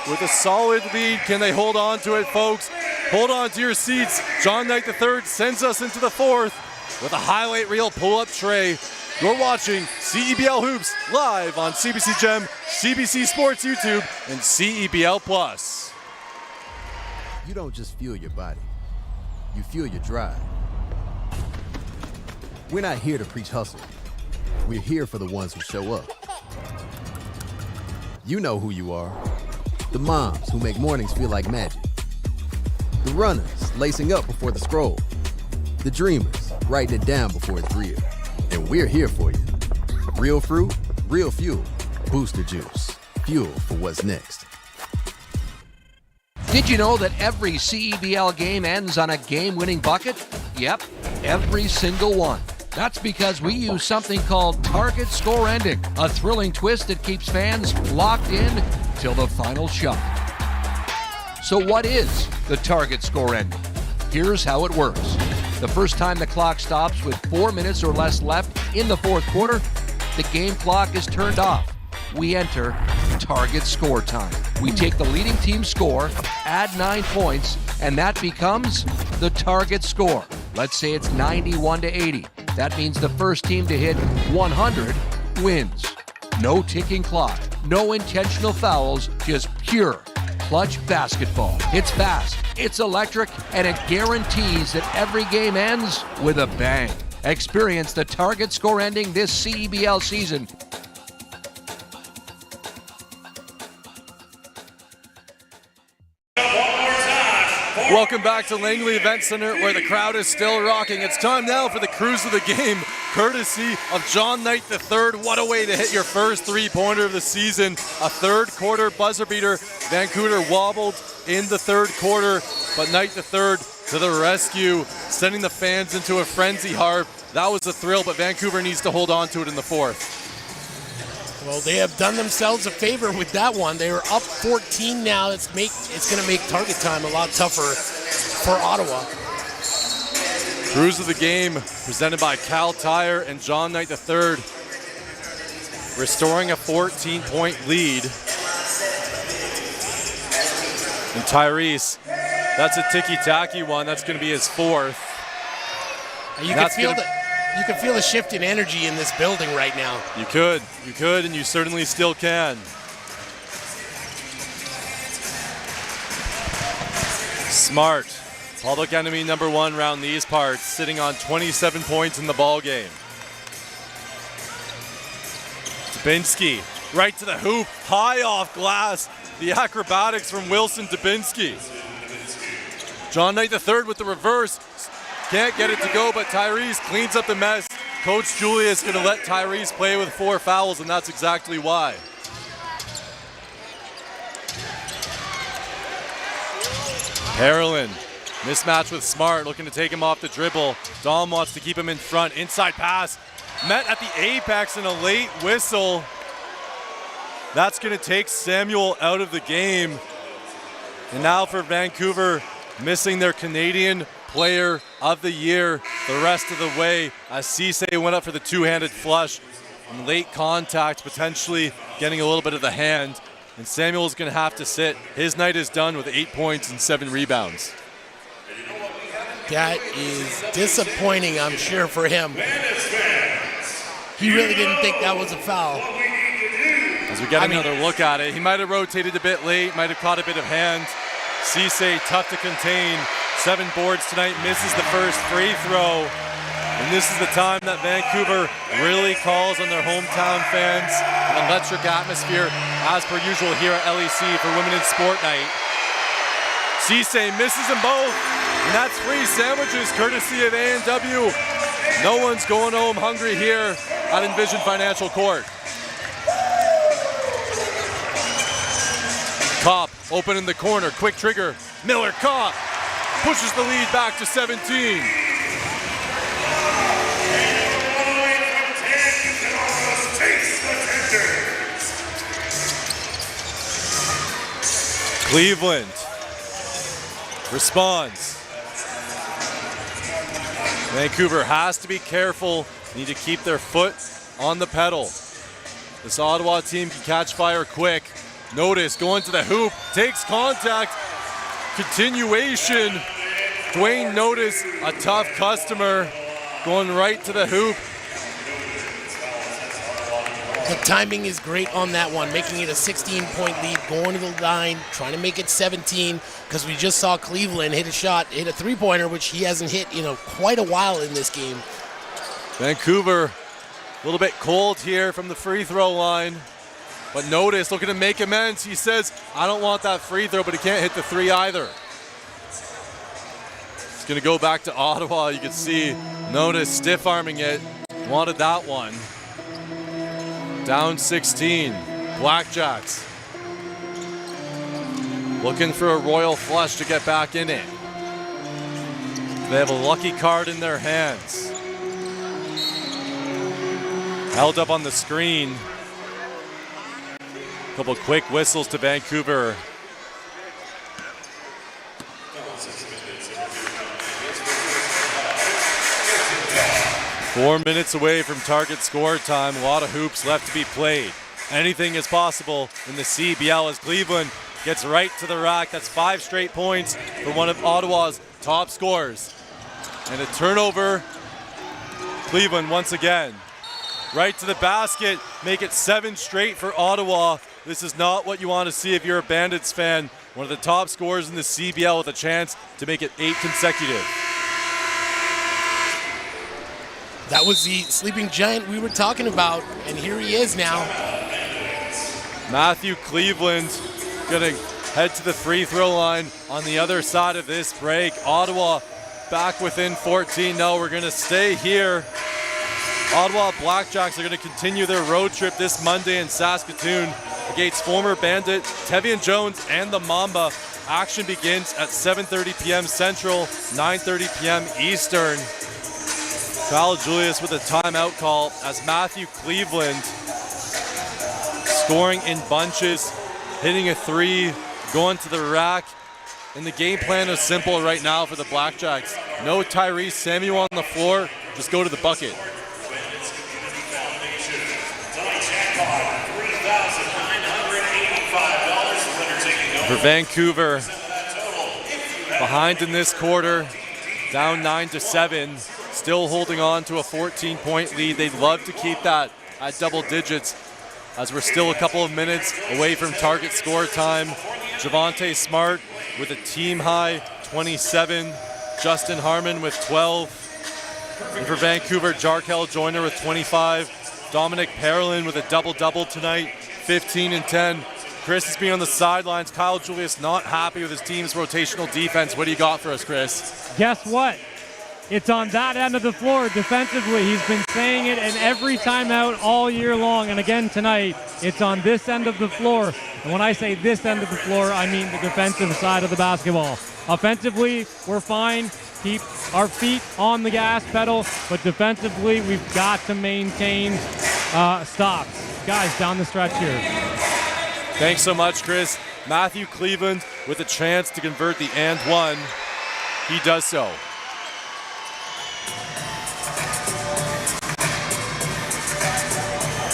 with a solid lead. Can they hold on to it, folks? Hold on to your seats. John Knight III sends us into the fourth with a highlight reel pull-up tray. You're watching CEBL Hoops live on CBC Gem, CBC Sports YouTube, and CEBL Plus. You don't just fuel your body, you fuel your drive. We're not here to preach hustle. We're here for the ones who show up. You know who you are. The moms who make mornings feel like magic. The runners lacing up before the scroll. The dreamers writing it down before it's real. And we're here for you. Real fruit, real fuel. Booster Juice. Fuel for what's next. Did you know that every CEBL game ends on a game-winning bucket? Yep, every single one. That's because we use something called target score ending, a thrilling twist that keeps fans locked in till the final shot. So what is the target score ending? Here's how it works. The first time the clock stops with 4 minutes or less left in the fourth quarter, the game clock is turned off. We enter target score time. We take the leading team's score, add 9 points, and that becomes the target score. Let's say it's 91-80. That means the first team to hit 100 wins. No ticking clock, no intentional fouls, just pure clutch basketball. It's fast, it's electric, and it guarantees that every game ends with a bang. Experience the target score ending this CEBL season. Welcome back to Langley Event Center, where the crowd is still rocking. It's time now for the cruise of the game, courtesy of John Knight III. What a way to hit your first three-pointer of the season. A third quarter buzzer beater. Vancouver wobbled in the third quarter, but Knight III to the rescue, sending the fans into a frenzy. Harv, that was a thrill, but Vancouver needs to hold on to it in the fourth. Well, they have done themselves a favor with that one. They are up 14 now. It's going to make target time a lot tougher for Ottawa. Cruise of the game presented by Cal Tire and John Knight III, restoring a 14-point lead. And Tyrese, that's a ticky-tacky one. That's going to be his fourth. You can feel the shift in energy in this building right now. You could, and you certainly still can. Smart, public enemy number one around these parts, sitting on 27 points in the ball game. Dubinsky, right to the hoop, high off glass. The acrobatics from Wilson Dubinsky. John Knight III with the reverse. Can't get it to go, but Tyrese cleans up the mess. Coach Julius going to let Tyrese play with 4 fouls, and that's exactly why. Harlan, mismatch with Smart, looking to take him off the dribble. Dom wants to keep him in front. Inside pass, met at the apex in a late whistle. That's going to take Samuel out of the game. And now for Vancouver, missing their Canadian Player of the Year the rest of the way, as Cisse went up for the two-handed flush. And late contact, potentially getting a little bit of the hand. And Samuel's going to have to sit. His night is done with 8 points and 7 rebounds. That is disappointing, I'm sure, for him. He really didn't think that was a foul. As we get another look at it, he might have rotated a bit late, might have caught a bit of hand. Cisse, tough to contain. 7 boards tonight, misses the first free throw. And this is the time that Vancouver really calls on their hometown fans. An electric atmosphere, as per usual here at LEC for Women in Sport Night. Cisse misses them both, and that's free sandwiches courtesy of A&W. No one's going home hungry here at Envision Financial Court. Kopp open in the corner, quick trigger. Miller Kopp pushes the lead back to 17. Cleveland responds. Vancouver has to be careful, need to keep their foot on the pedal. This Ottawa team can catch fire quick. Notice going to the hoop, takes contact, continuation. Dwayne Notice, a tough customer, going right to the hoop. The timing is great on that one, making it a 16-point lead, going to the line, trying to make it 17, because we just saw Cleveland hit a three-pointer, which he hasn't hit quite a while in this game. Vancouver, a little bit cold here from the free throw line. But notice, looking to make amends. He says, I don't want that free throw, but he can't hit the three either. It's going to go back to Ottawa. You can see, notice, stiff-arming it. Wanted that one. Down 16, BlackJacks. Looking for a royal flush to get back in it. They have a lucky card in their hands. Held up on the screen. Couple quick whistles to Vancouver. Four minutes away from target score time. A lot of hoops left to be played. Anything is possible in the CEBL as Cleveland gets right to the rack. That's 5 straight points for one of Ottawa's top scorers. And a turnover. Cleveland once again. Right to the basket. Make it 7 straight for Ottawa. This is not what you want to see if you're a Bandits fan. One of the top scorers in the CEBL with a chance to make it 8 consecutive. That was the sleeping giant we were talking about, and here he is now. Matthew Cleveland gonna head to the free throw line on the other side of this break. Ottawa back within 14. No, we're gonna stay here. Ottawa BlackJacks are gonna continue their road trip this Monday in Saskatoon against former Bandit Tevian Jones and the Mamba. Action begins at 7:30 p.m. Central, 9:30 p.m. Eastern. Kyle Julius with a timeout call as Matthew Cleveland scoring in bunches, hitting a three, going to the rack. And the game plan is simple right now for the BlackJacks. No Tyrese Samuel on the floor, just go to the bucket. For Vancouver, behind in this quarter, down 9-7. Still holding on to a 14-point lead. They'd love to keep that at double digits as we're still a couple of minutes away from target score time. Javonte Smart with a team high 27. Justin Harmon with 12. And for Vancouver, Jarkel Joyner with 25. Dominic Parolin with a double-double tonight, 15 and 10. Chris has been on the sidelines. Kyle Julius not happy with his team's rotational defense. What do you got for us, Chris? Guess what? It's on that end of the floor defensively. He's been saying it in every timeout all year long. And again tonight, it's on this end of the floor. And when I say this end of the floor, I mean the defensive side of the basketball. Offensively, we're fine. Keep our feet on the gas pedal. But defensively, we've got to maintain stops. Guys, down the stretch here. Thanks so much, Chris. Matthew Cleveland with a chance to convert the and one. He does so.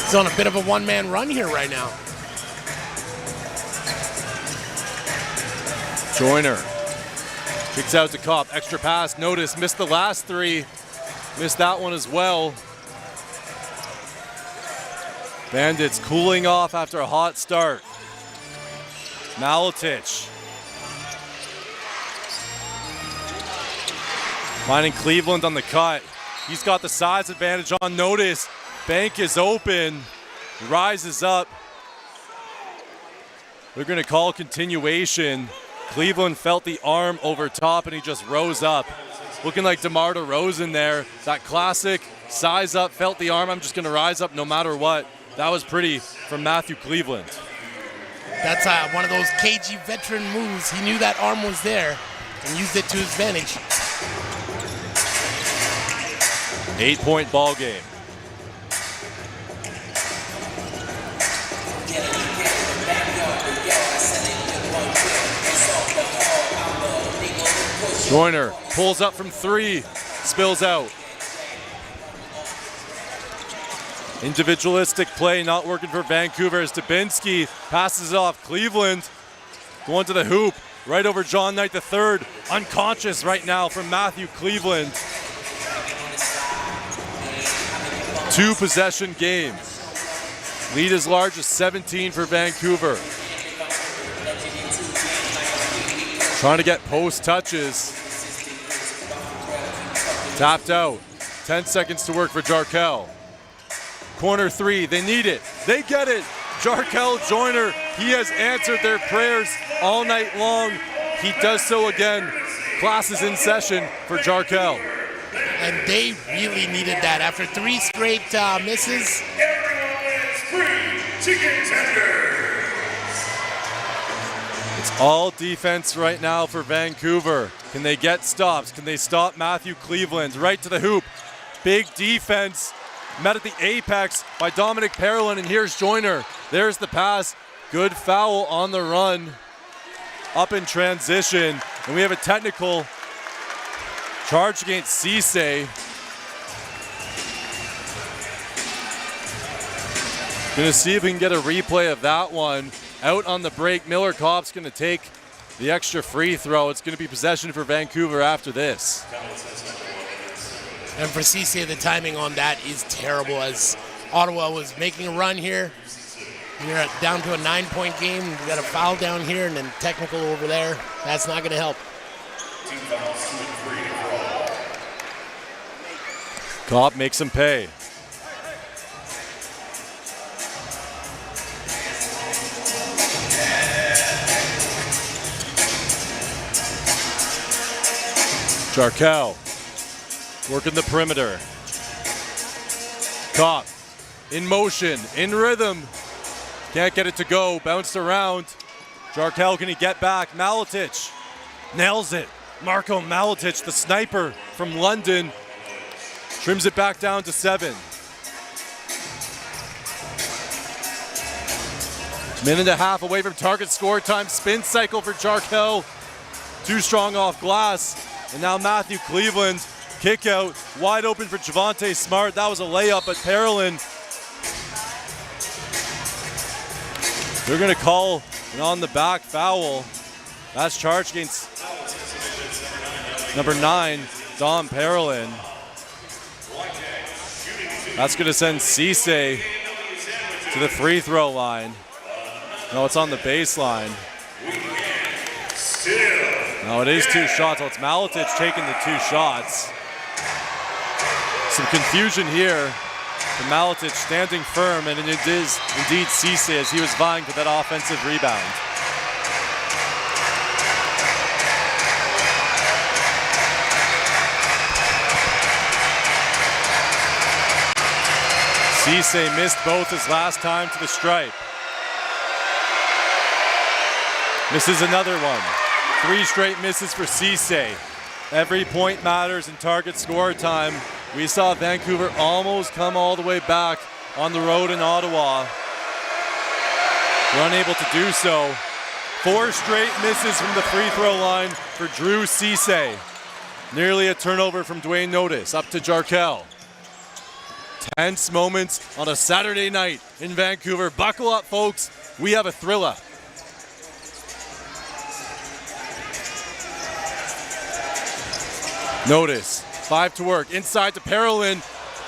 He's on a bit of a one-man run here right now. Joyner kicks out to Kopp. Extra pass. Notice missed the last three. Missed that one as well. Bandits cooling off after a hot start. Maletich. Finding Cleveland on the cut. He's got the size advantage on. Notice. Bank is open. Rises up. They're going to call continuation. Cleveland felt the arm over top and he just rose up. Looking like DeMar DeRozan there. That classic size up, felt the arm. I'm just going to rise up no matter what. That was pretty from Matthew Cleveland. That's one of those cagey veteran moves. He knew that arm was there and used it to his advantage. 8-point ball game. Joyner pulls up from three, spills out. Individualistic play not working for Vancouver as Dubinsky passes it off. Cleveland going to the hoop, right over John Knight III. Unconscious right now from Matthew Cleveland. 2-possession game. Lead as large as 17 for Vancouver. Trying to get post touches. Tapped out. 10 seconds to work for Jarkel. Corner three, they need it. They get it. Jarkel Joyner, he has answered their prayers all night long. He does so again. Class is in session for Jarkel. And they really needed that after 3 straight misses. It's all defense right now for Vancouver. Can they get stops? Can they stop Matthew Cleveland? Right to the hoop. Big defense. Met at the apex by Dominic Parolin, and here's Joyner. There's the pass. Good foul on the run. Up in transition. And we have a technical charge against Cisse. Gonna see if we can get a replay of that one. Out on the break, Miller Kopp's gonna take the extra free throw. It's gonna be possession for Vancouver after this. And for Cisse, the timing on that is terrible as Ottawa was making a run here. You're down to a 9-point game. We got a foul down here and then technical over there. That's not gonna help. Kopp makes him pay. Jarkel working the perimeter. Kopp in motion, in rhythm. Can't get it to go, bounced around. Jarkel, can he get back? Malatic nails it. Marko Malatic, the sniper from London, trims it back down to 7. Minute and a half away from target score time. Spin cycle for Jarkel. Too strong off glass. And now Matthew Cleveland, kick out, wide open for Javonte Smart. That was a layup, but Parolin, they're gonna call an on the back foul. That's charged against number 9, Dom Parolin. That's gonna send Cisse to the free throw line. No, it's on the baseline. No, it is 2 shots. Well, it's Malatic taking the 2 shots. Some confusion here. For Malatic standing firm, and it is indeed Cisse as he was vying for that offensive rebound. Cisse missed both his last time to the stripe. Misses another one. 3 straight misses for Cisse. Every point matters in target score time. We saw Vancouver almost come all the way back on the road in Ottawa. We're unable to do so. 4 straight misses from the free throw line for Drew Cisse. Nearly a turnover from Dwayne Notice. Up to Jarkel. Tense moments on a Saturday night in Vancouver. Buckle up, folks. We have a thriller. Notice, 5 to work, inside to Parolin,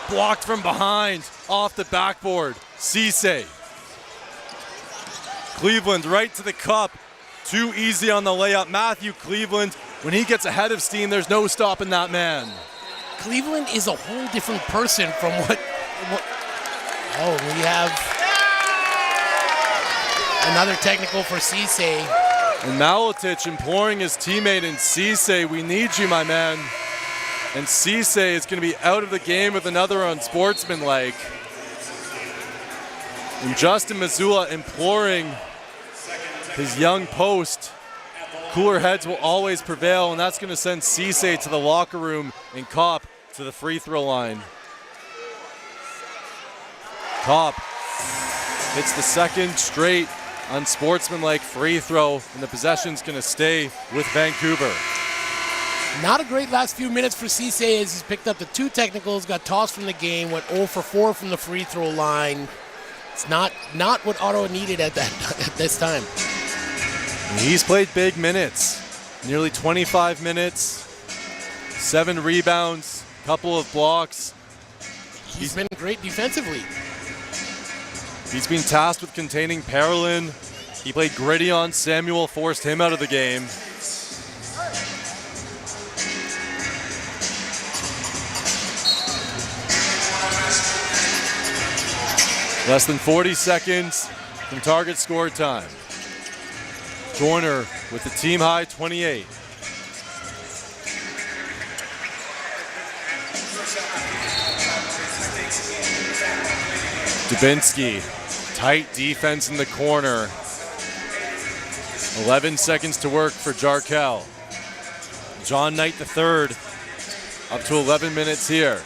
blocked from behind, off the backboard, Cisse. Cleveland right to the cup, too easy on the layup. Matthew Cleveland, when he gets ahead of steam, there's no stopping that man. Cleveland is a whole different person from what oh, we have another technical for Cisse. And Malatic imploring his teammate in Cisse, we need you, my man. And Cisse is going to be out of the game with another unsportsmanlike. And Justin Mazzulla imploring his young post. Cooler heads will always prevail, and that's going to send Cisse to the locker room and Kopp to the free throw line. Kopp hits the second straight unsportsmanlike free throw, and the possession's going to stay with Vancouver. Not a great last few minutes for Cisse as he's picked up the 2 technicals, got tossed from the game, went 0 for 4 from the free throw line. It's not what Ottawa needed at this time. He's played big minutes, nearly 25 minutes, 7 rebounds, couple of blocks. He's been great defensively. He's been tasked with containing Parolin. He played gritty on Samuel, forced him out of the game. Less than 40 seconds from target score time. Joyner with the team high 28. Dubinsky, tight defense in the corner. 11 seconds to work for Jarkel. John Knight III, up to 11 minutes here.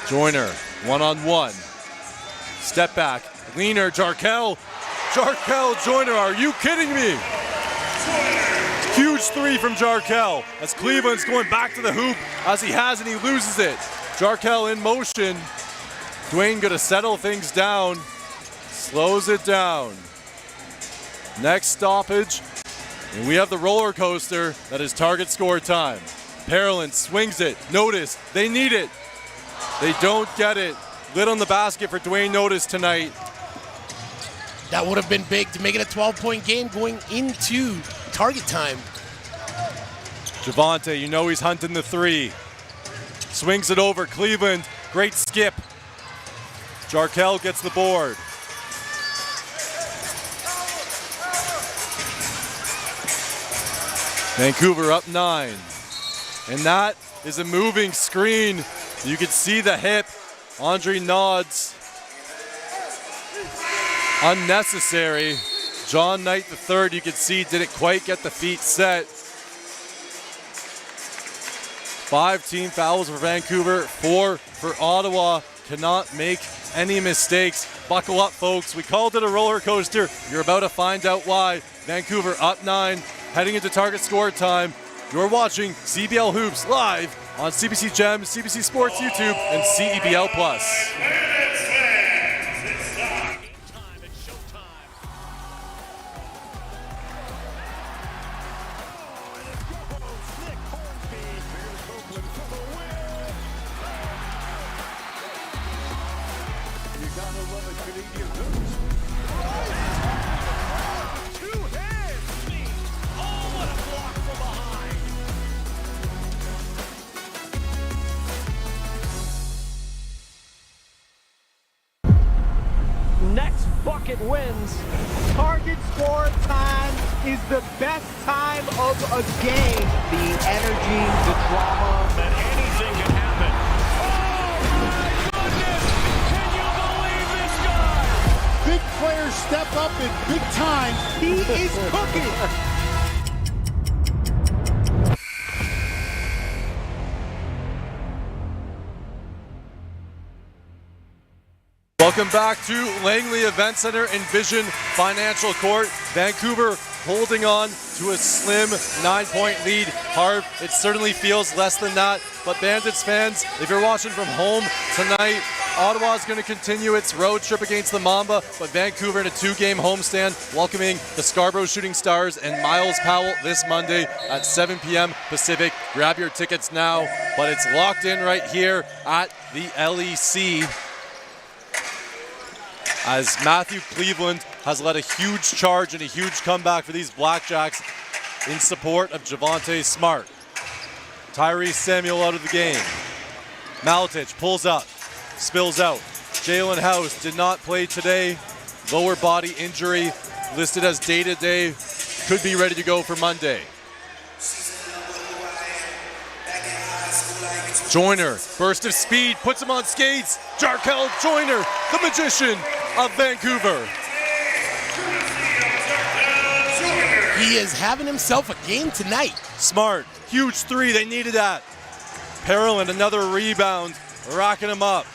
Joyner, one-on-one. Step back, leaner, Jarkel. Jarkel, Joyner, are you kidding me? Huge three from Jarkel as Cleveland's going back to the hoop as he has and he loses it. Jarkel in motion. Dwayne gonna settle things down, slows it down. Next stoppage, and we have the roller coaster that is target score time. Parolin swings it, Notice, they need it. They don't get it. Lid on the basket for Dwayne Notice tonight. That would have been big to make it a 12-point game going into target time. Javante, you know he's hunting the three. Swings it over, Cleveland, great skip. Jarkel gets the board. Vancouver up 9. And that is a moving screen. You can see the hip. Andre nods. Unnecessary. John Knight III, you can see, didn't quite get the feet set. 5 team fouls for Vancouver, 4 for Ottawa. Cannot make any mistakes. Buckle up, folks. We called it a roller coaster. You're about to find out why. Vancouver up 9, heading into target score time. You're watching CBL Hoops live on CBC Gem, CBC Sports YouTube, and CEBL Plus. Next bucket wins. Target score time is the best time of a game. The energy, the drama, that anything can happen. Oh my goodness! Can you believe this guy? Big players step up in big time. He is cooking. Welcome back to Langley Event Center in Vision Financial Court. Vancouver holding on to a slim 9-point lead. Harv, it certainly feels less than that, but Bandits fans, if you're watching from home tonight, Ottawa's going to continue its road trip against the Mamba, but Vancouver in a 2-game homestand, welcoming the Scarborough Shooting Stars and Miles Powell this Monday at 7 p.m. Pacific. Grab your tickets now, but it's locked in right here at the LEC. As Matthew Cleveland has led a huge charge and a huge comeback for these BlackJacks in support of Javante Smart. Tyrese Samuel out of the game. Maletich pulls up, spills out. Jalen House did not play today. Lower body injury, listed as day-to-day. Could be ready to go for Monday. Joyner, burst of speed, puts him on skates. Jarkel Joyner, the magician of Vancouver. He is having himself a game tonight. Smart, huge three, they needed that. Parolin, another rebound, racking him up.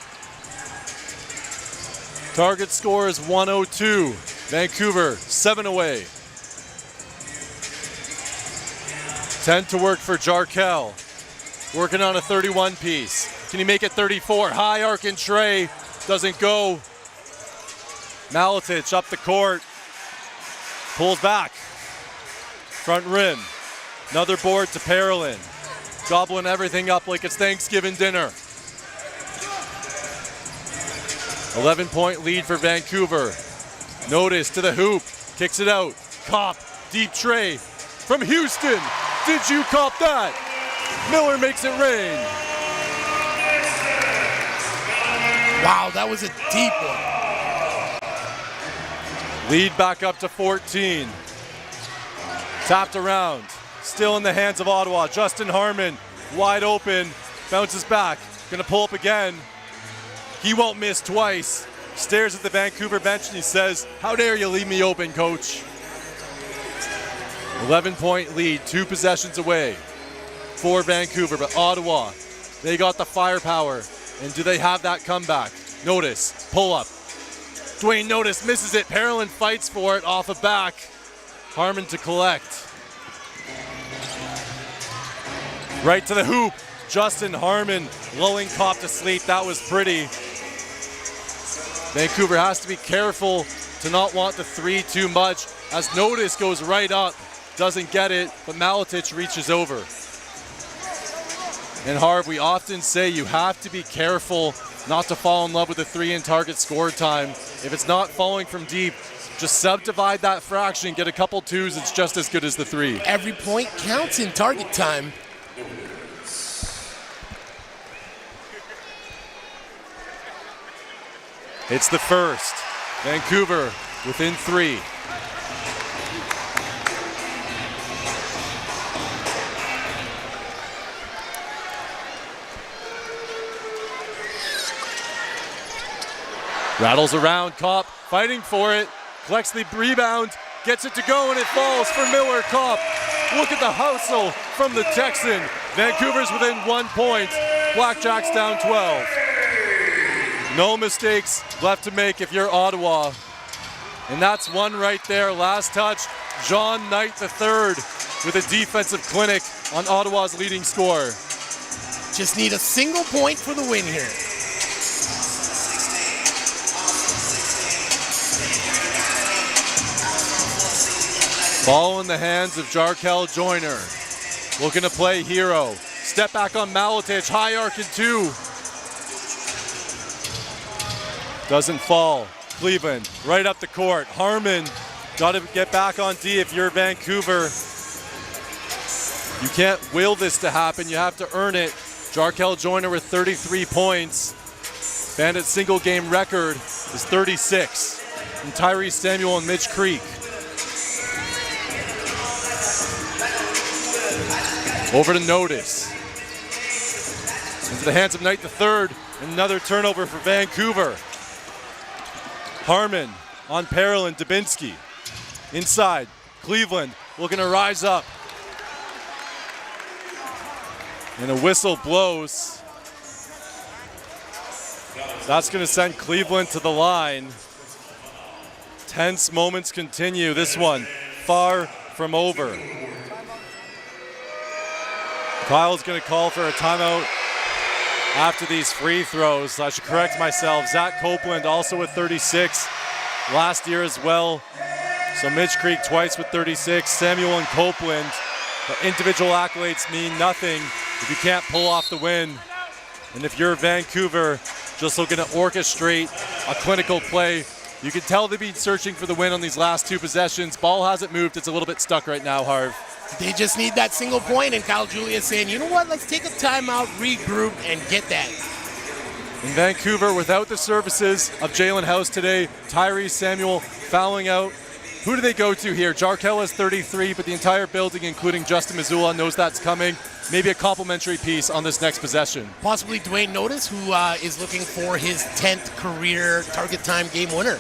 Target score is 102. Vancouver, 7 away. 10 to work for Jarkel. Working on a 31 piece. Can he make it 34? High arc and tray. Doesn't go. Maletich up the court. Pulls back. Front rim. Another board to Parolin. Gobbling everything up like it's Thanksgiving dinner. 11-point lead for Vancouver. Notice to the hoop, kicks it out. Cop, deep tray from Houston. Did you cop that? Miller makes it rain. Wow, that was a deep one. Lead back up to 14. Tapped around. Still in the hands of Ottawa. Justin Harmon, wide open. Bounces back. Gonna pull up again. He won't miss twice. Stares at the Vancouver bench and he says, "How dare you leave me open, coach?" 11-point lead, 2 possessions away for Vancouver. But Ottawa, they got the firepower. And do they have that comeback? Notice, pull up. Dwayne Notice misses it. Parolin fights for it off a back. Harmon to collect. Right to the hoop. Justin Harmon lulling Cop to sleep. That was pretty. Vancouver has to be careful to not want the 3 too much as Notice goes right up. Doesn't get it, but Maletich reaches over. And Harv, we often say you have to be careful not to fall in love with the 3 in target score time. If it's not falling from deep, just subdivide that fraction, get a couple 2s, it's just as good as the 3. Every point counts in target time. It's the first. Vancouver within 3. Rattles around, Kopp fighting for it, collects the rebound, gets it to go, and it falls for Miller. Kopp, look at the hustle from the Texan. Vancouver's within 1 point. BlackJacks down 12. No mistakes left to make if you're Ottawa. And that's one right there. Last touch, John Knight III with a defensive clinic on Ottawa's leading scorer. Just need a single point for the win here. Ball in the hands of Jarkel Joyner. Looking to play hero. Step back on Maletich, high arc and 2. Doesn't fall. Cleveland right up the court. Harmon got to get back on D if you're Vancouver. You can't will this to happen. You have to earn it. Jarkel Joyner with 33 points. Bandits single game record is 36. And Tyrese Samuel and Mitch Creek. Over to Notice. Into the hands of Knight III. Another turnover for Vancouver. Harmon on Parolin, Dubinsky. Inside, Cleveland looking to rise up. And a whistle blows. That's going to send Cleveland to the line. Tense moments continue. This one far from over. Kyle's going to call for a timeout after these free throws. I should correct myself. Zach Copeland also with 36 last year as well. So Mitch Creek twice with 36. Samuel and Copeland. But individual accolades mean nothing if you can't pull off the win. And if you're Vancouver, just looking to orchestrate a clinical play, you can tell they've been searching for the win on these last 2 possessions. Ball hasn't moved. It's a little bit stuck right now, Harv. They just need that single point, and Kyle Julius saying, you know what, let's take a timeout, regroup, and get that. In Vancouver, without the services of Jalen House today, Tyrese Samuel fouling out. Who do they go to here? Jarkel has 33, but the entire building, including Justin Mazzulla, knows that's coming. Maybe a complimentary piece on this next possession. Possibly Dwayne Notice, who is looking for his 10th career target time game winner.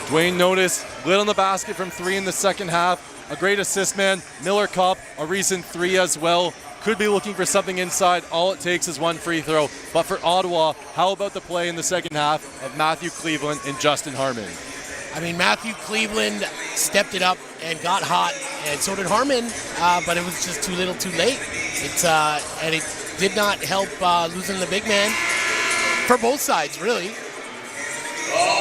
Dwayne Notice lit on the basket from 3 in the second half. A great assist man. Miller Kopp, a recent 3 as well. Could be looking for something inside. All it takes is 1 free throw. But for Ottawa, how about the play in the second half of Matthew Cleveland and Justin Harmon? I mean, Matthew Cleveland stepped it up and got hot, and so did Harmon, but it was just too little too late. And it did not help losing the big man for both sides, really.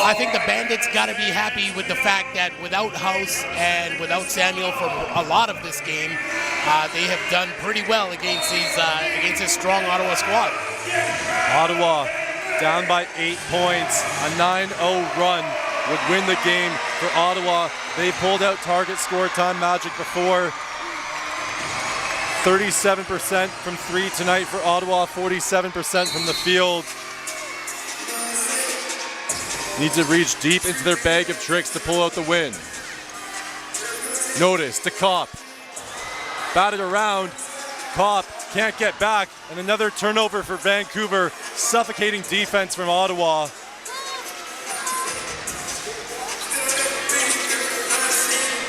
I think the Bandits got to be happy with the fact that without House and without Samuel for a lot of this game, they have done pretty well against this strong Ottawa squad. Ottawa down by 8 points. A 9-0 run would win the game for Ottawa. They pulled out target score time magic before. 37% from 3 tonight for Ottawa, 47% from the field. Need to reach deep into their bag of tricks to pull out the win. Notice the Kopp. Batted around. Kopp can't get back. And another turnover for Vancouver. Suffocating defense from Ottawa.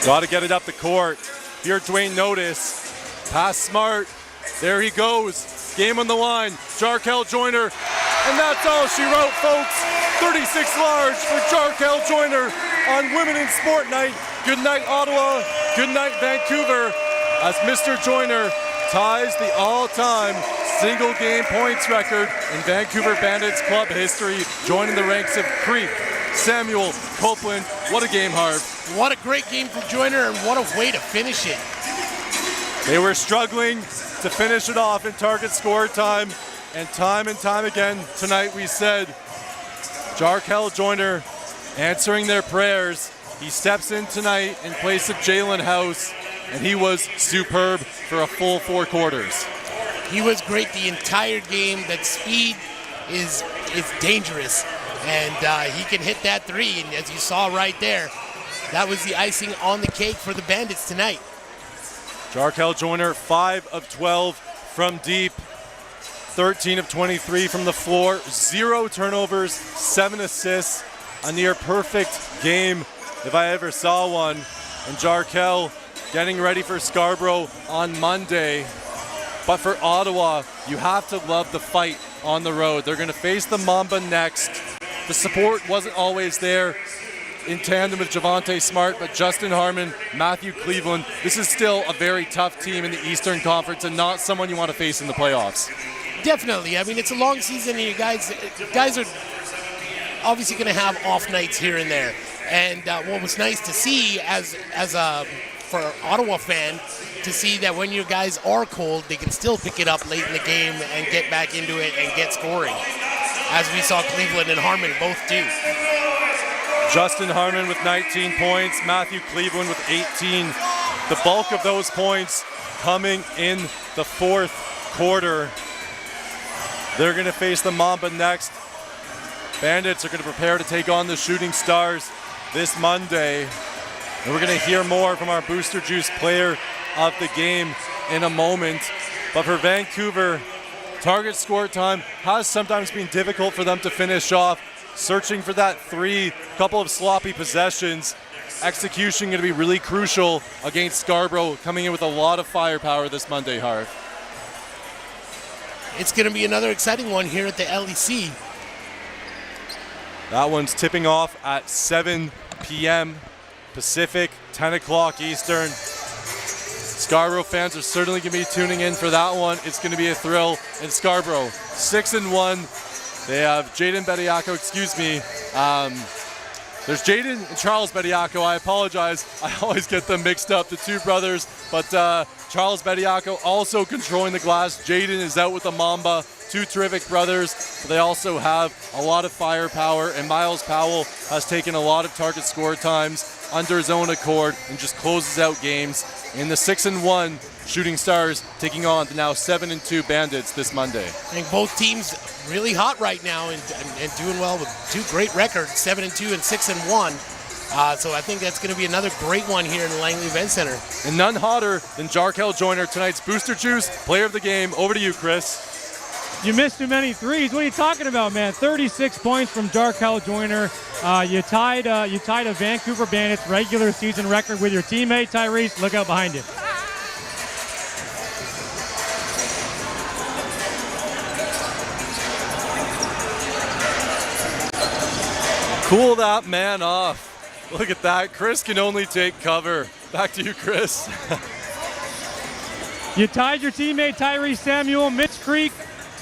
Got to get it up the court. Here, Dwayne Notice. Pass Smart. There he goes. Game on the line. Jarkel Joyner. And that's all she wrote, folks. 36 large for Jarkel Joyner on Women in Sport Night. Good night, Ottawa. Good night, Vancouver. As Mr. Joyner ties the all-time single-game points record in Vancouver Bandits club history, joining the ranks of Creek, Samuel, Copeland. What a game, Harv. What a great game for Joyner, and what a way to finish it. They were struggling to finish it off in target score time and time again tonight we said Jarkel Joyner answering their prayers. He steps in tonight in place of Jalen House, and he was superb for a full 4 quarters. He was great the entire game. That speed is dangerous, and he can hit that 3, and as you saw right there, that was the icing on the cake for the Bandits tonight. Jarkel Joyner, 5 of 12 from deep, 13 of 23 from the floor, 0 turnovers, 7 assists, a near perfect game if I ever saw one. And Jarkel getting ready for Scarborough on Monday. But for Ottawa, you have to love the fight on the road. They're going to face the Mamba next. The support wasn't always there in tandem with Javonte Smart, but Justin Harmon, Matthew Cleveland, this is still a very tough team in the Eastern Conference and not someone you want to face in the playoffs. Definitely. I mean, it's a long season, and you guys are obviously going to have off nights here and there. And what was nice to see as a for an Ottawa fan, to see that when your guys are cold, they can still pick it up late in the game and get back into it and get scoring, as we saw Cleveland and Harmon both do. Justin Harmon with 19 points, Matthew Cleveland with 18. The bulk of those points coming in the 4th quarter. They're going to face the Mamba next. Bandits are going to prepare to take on the Shooting Stars this Monday. And we're going to hear more from our Booster Juice player of the game in a moment. But for Vancouver, target score time has sometimes been difficult for them to finish off. Searching for that 3, couple of sloppy possessions. Execution going to be really crucial against Scarborough, coming in with a lot of firepower this Monday, Harv. It's going to be another exciting one here at the LEC. That one's tipping off at 7 p.m. Pacific, 10 o'clock Eastern. Scarborough fans are certainly going to be tuning in for that one. It's going to be a thrill in Scarborough. 6-1. They have Jaden Bediako, there's Jaden and Charles Bediako. I apologize. I always get them mixed up, the two brothers. But Charles Bediako also controlling the glass. Jaden is out with the Mamba. 2 terrific brothers. They also have a lot of firepower. And Miles Powell has taken a lot of target score times under his own accord and just closes out games. In the 6-1 Shooting Stars taking on the now 7-2 Bandits this Monday. I think both teams really hot right now and doing well with 2 great records, 7-2 and 6-1. So I think that's going to be another great one here in the Langley Event Center. And none hotter than Jarkel Joyner, tonight's Booster Juice player of the game. Over to you, Chris. You missed too many threes. What are you talking about, man? 36 points from Jarkel Joyner. You tied a Vancouver Bandits regular season record with your teammate Tyrese. Look out behind you. Cool that man off. Look at that. Chris can only take cover. Back to you, Chris. You tied your teammate Tyrese Samuel, Mitch Creek,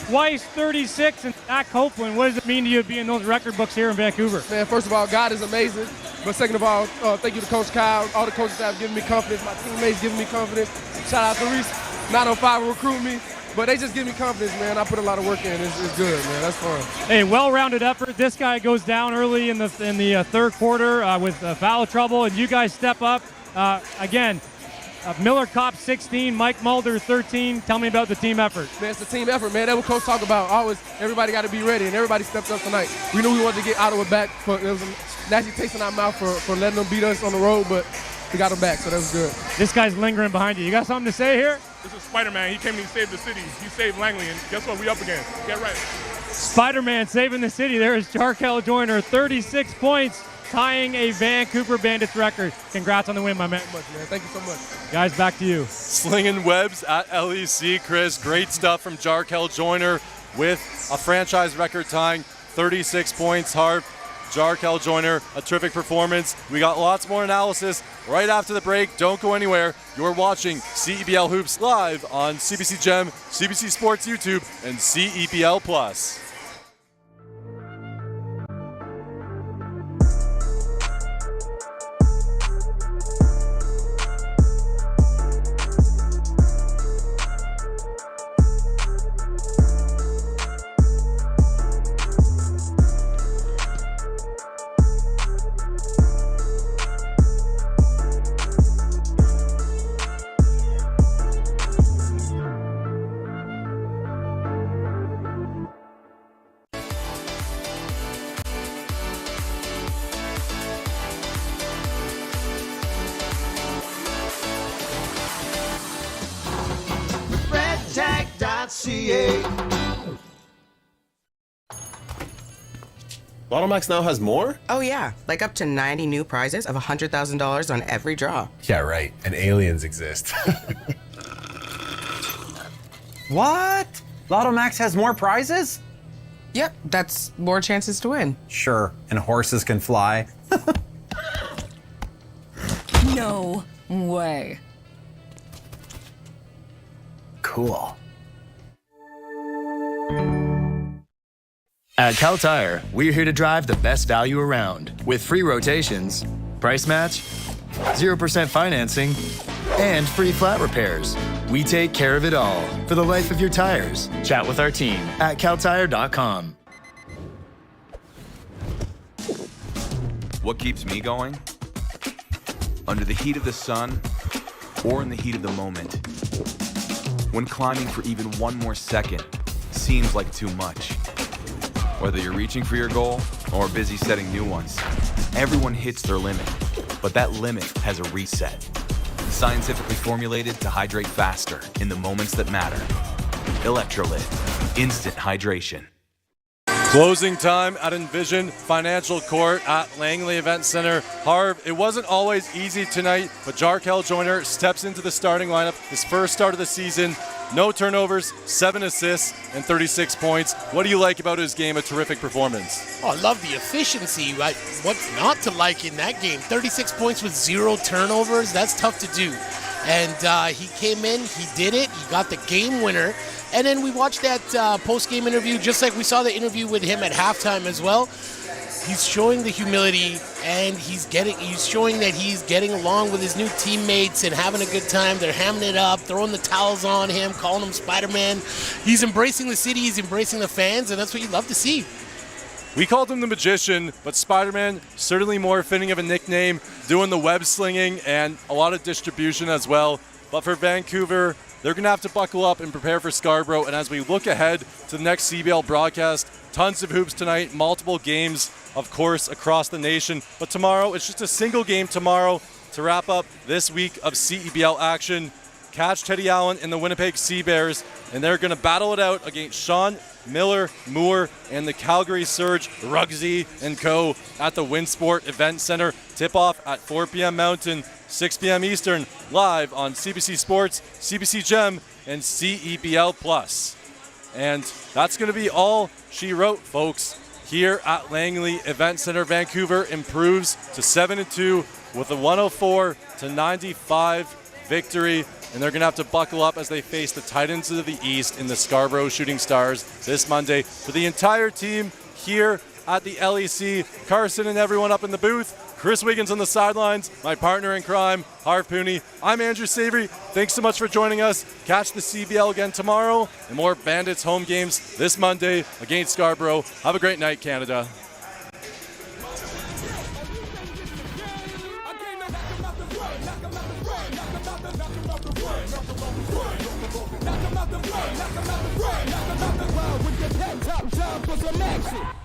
twice 36, and Zach Copeland. What does it mean to you to be in those record books here in Vancouver? Man, first of all, God is amazing. But second of all, thank you to Coach Kyle, all the coaches that have given me confidence, my teammates giving me confidence. Shout out to Reese, 905 recruit me. But they just give me confidence, man. I put a lot of work in. It's good, man. That's fun. Hey, well-rounded effort. This guy goes down early in the third quarter with foul trouble, and you guys step up again. Miller Kopp 16, Mike Mulder 13. Tell me about the team effort. Man, it's the team effort, man. That's what Coach talk about. Always, everybody got to be ready, and everybody stepped up tonight. We knew we wanted to get Ottawa back. There was a nasty taste in our mouth for letting them beat us on the road, but we got them back, so that was good. This guy's lingering behind you. You got something to say here? This is Spider-Man. He came and he saved the city. He saved Langley, and guess what? We up again. Get right. Spider-Man saving the city. There is Jarkel Joyner, 36 points, tying a Vancouver Bandits record. Congrats on the win, my man. Thank you so much. Guys, back to you. Slinging webs at LEC, Chris. Great stuff from Jarkel Joyner with a franchise record tying 36 points. Harv, Jarkel Joyner, a terrific performance. We got lots more analysis right after the break. Don't go anywhere. You're watching CEBL Hoops live on CBC Gem, CBC Sports YouTube, and CEBL Plus. BlackJacks.ca. Lotto Max now has more? Oh, yeah. Like up to 90 new prizes of $100,000 on every draw. Yeah, right. And aliens exist. What? Lotto Max has more prizes? Yep, that's more chances to win. Sure, and horses can fly. No way. Cool. At Cal Tire, we're here to drive the best value around with free rotations, price match, 0% financing, and free flat repairs. We take care of it all for the life of your tires. Chat with our team at caltire.com. What keeps me going? Under the heat of the sun or in the heat of the moment. When climbing for even one more second seems like too much. Whether you're reaching for your goal or busy setting new ones, everyone hits their limit, but that limit has a reset. Scientifically formulated to hydrate faster in the moments that matter. Electrolyte, instant hydration. Closing time at Envision Financial Court at Langley Event Center. Harv, it wasn't always easy tonight, but Jarkel Joyner steps into the starting lineup, his first start of the season. No turnovers, 7 assists, and 36 points. What do you like about his game? A terrific performance. Oh, I love the efficiency. What's not to like in that game? 36 points with 0 turnovers. That's tough to do. And he came in, he did it, he got the game winner. And then we watched that post-game interview, just like we saw the interview with him at halftime as well. He's showing the humility, and he's showing that he's getting along with his new teammates and having a good time. They're hamming it up, throwing the towels on him, calling him Spider-Man. He's embracing the city, he's embracing the fans, and that's what you love to see. We called him the Magician, but Spider-Man, certainly more fitting of a nickname, doing the web slinging and a lot of distribution as well. But for Vancouver, they're going to have to buckle up and prepare for Scarborough. And as we look ahead to the next CBL broadcast, tons of hoops tonight, multiple games, of course, across the nation. But tomorrow, it's just a single game tomorrow to wrap up this week of CEBL action. Catch Teddy Allen and the Winnipeg Sea Bears, and they're going to battle it out against Sean Miller, Moore, and the Calgary Surge, Rugsy and co. at the Winsport Event Center. Tip-off at 4 p.m. Mountain, 6 p.m. Eastern, live on CBC Sports, CBC Gem, and CEBL Plus. And that's going to be all she wrote, folks. Here at Langley Event Center, Vancouver improves to 7-2 with a 104-95 victory. And they're going to have to buckle up as they face the Titans of the East in the Scarborough Shooting Stars this Monday. For the entire team here at the LEC, Carson and everyone up in the booth, Chris Wiggins on the sidelines, my partner in crime, Harv Pooney. I'm Andrew Savory. Thanks so much for joining us. Catch the CBL again tomorrow and more Bandits home games this Monday against Scarborough. Have a great night, Canada. Knock 'em out the run, knock 'em out the run, knock 'em out the run with your head top down for some action.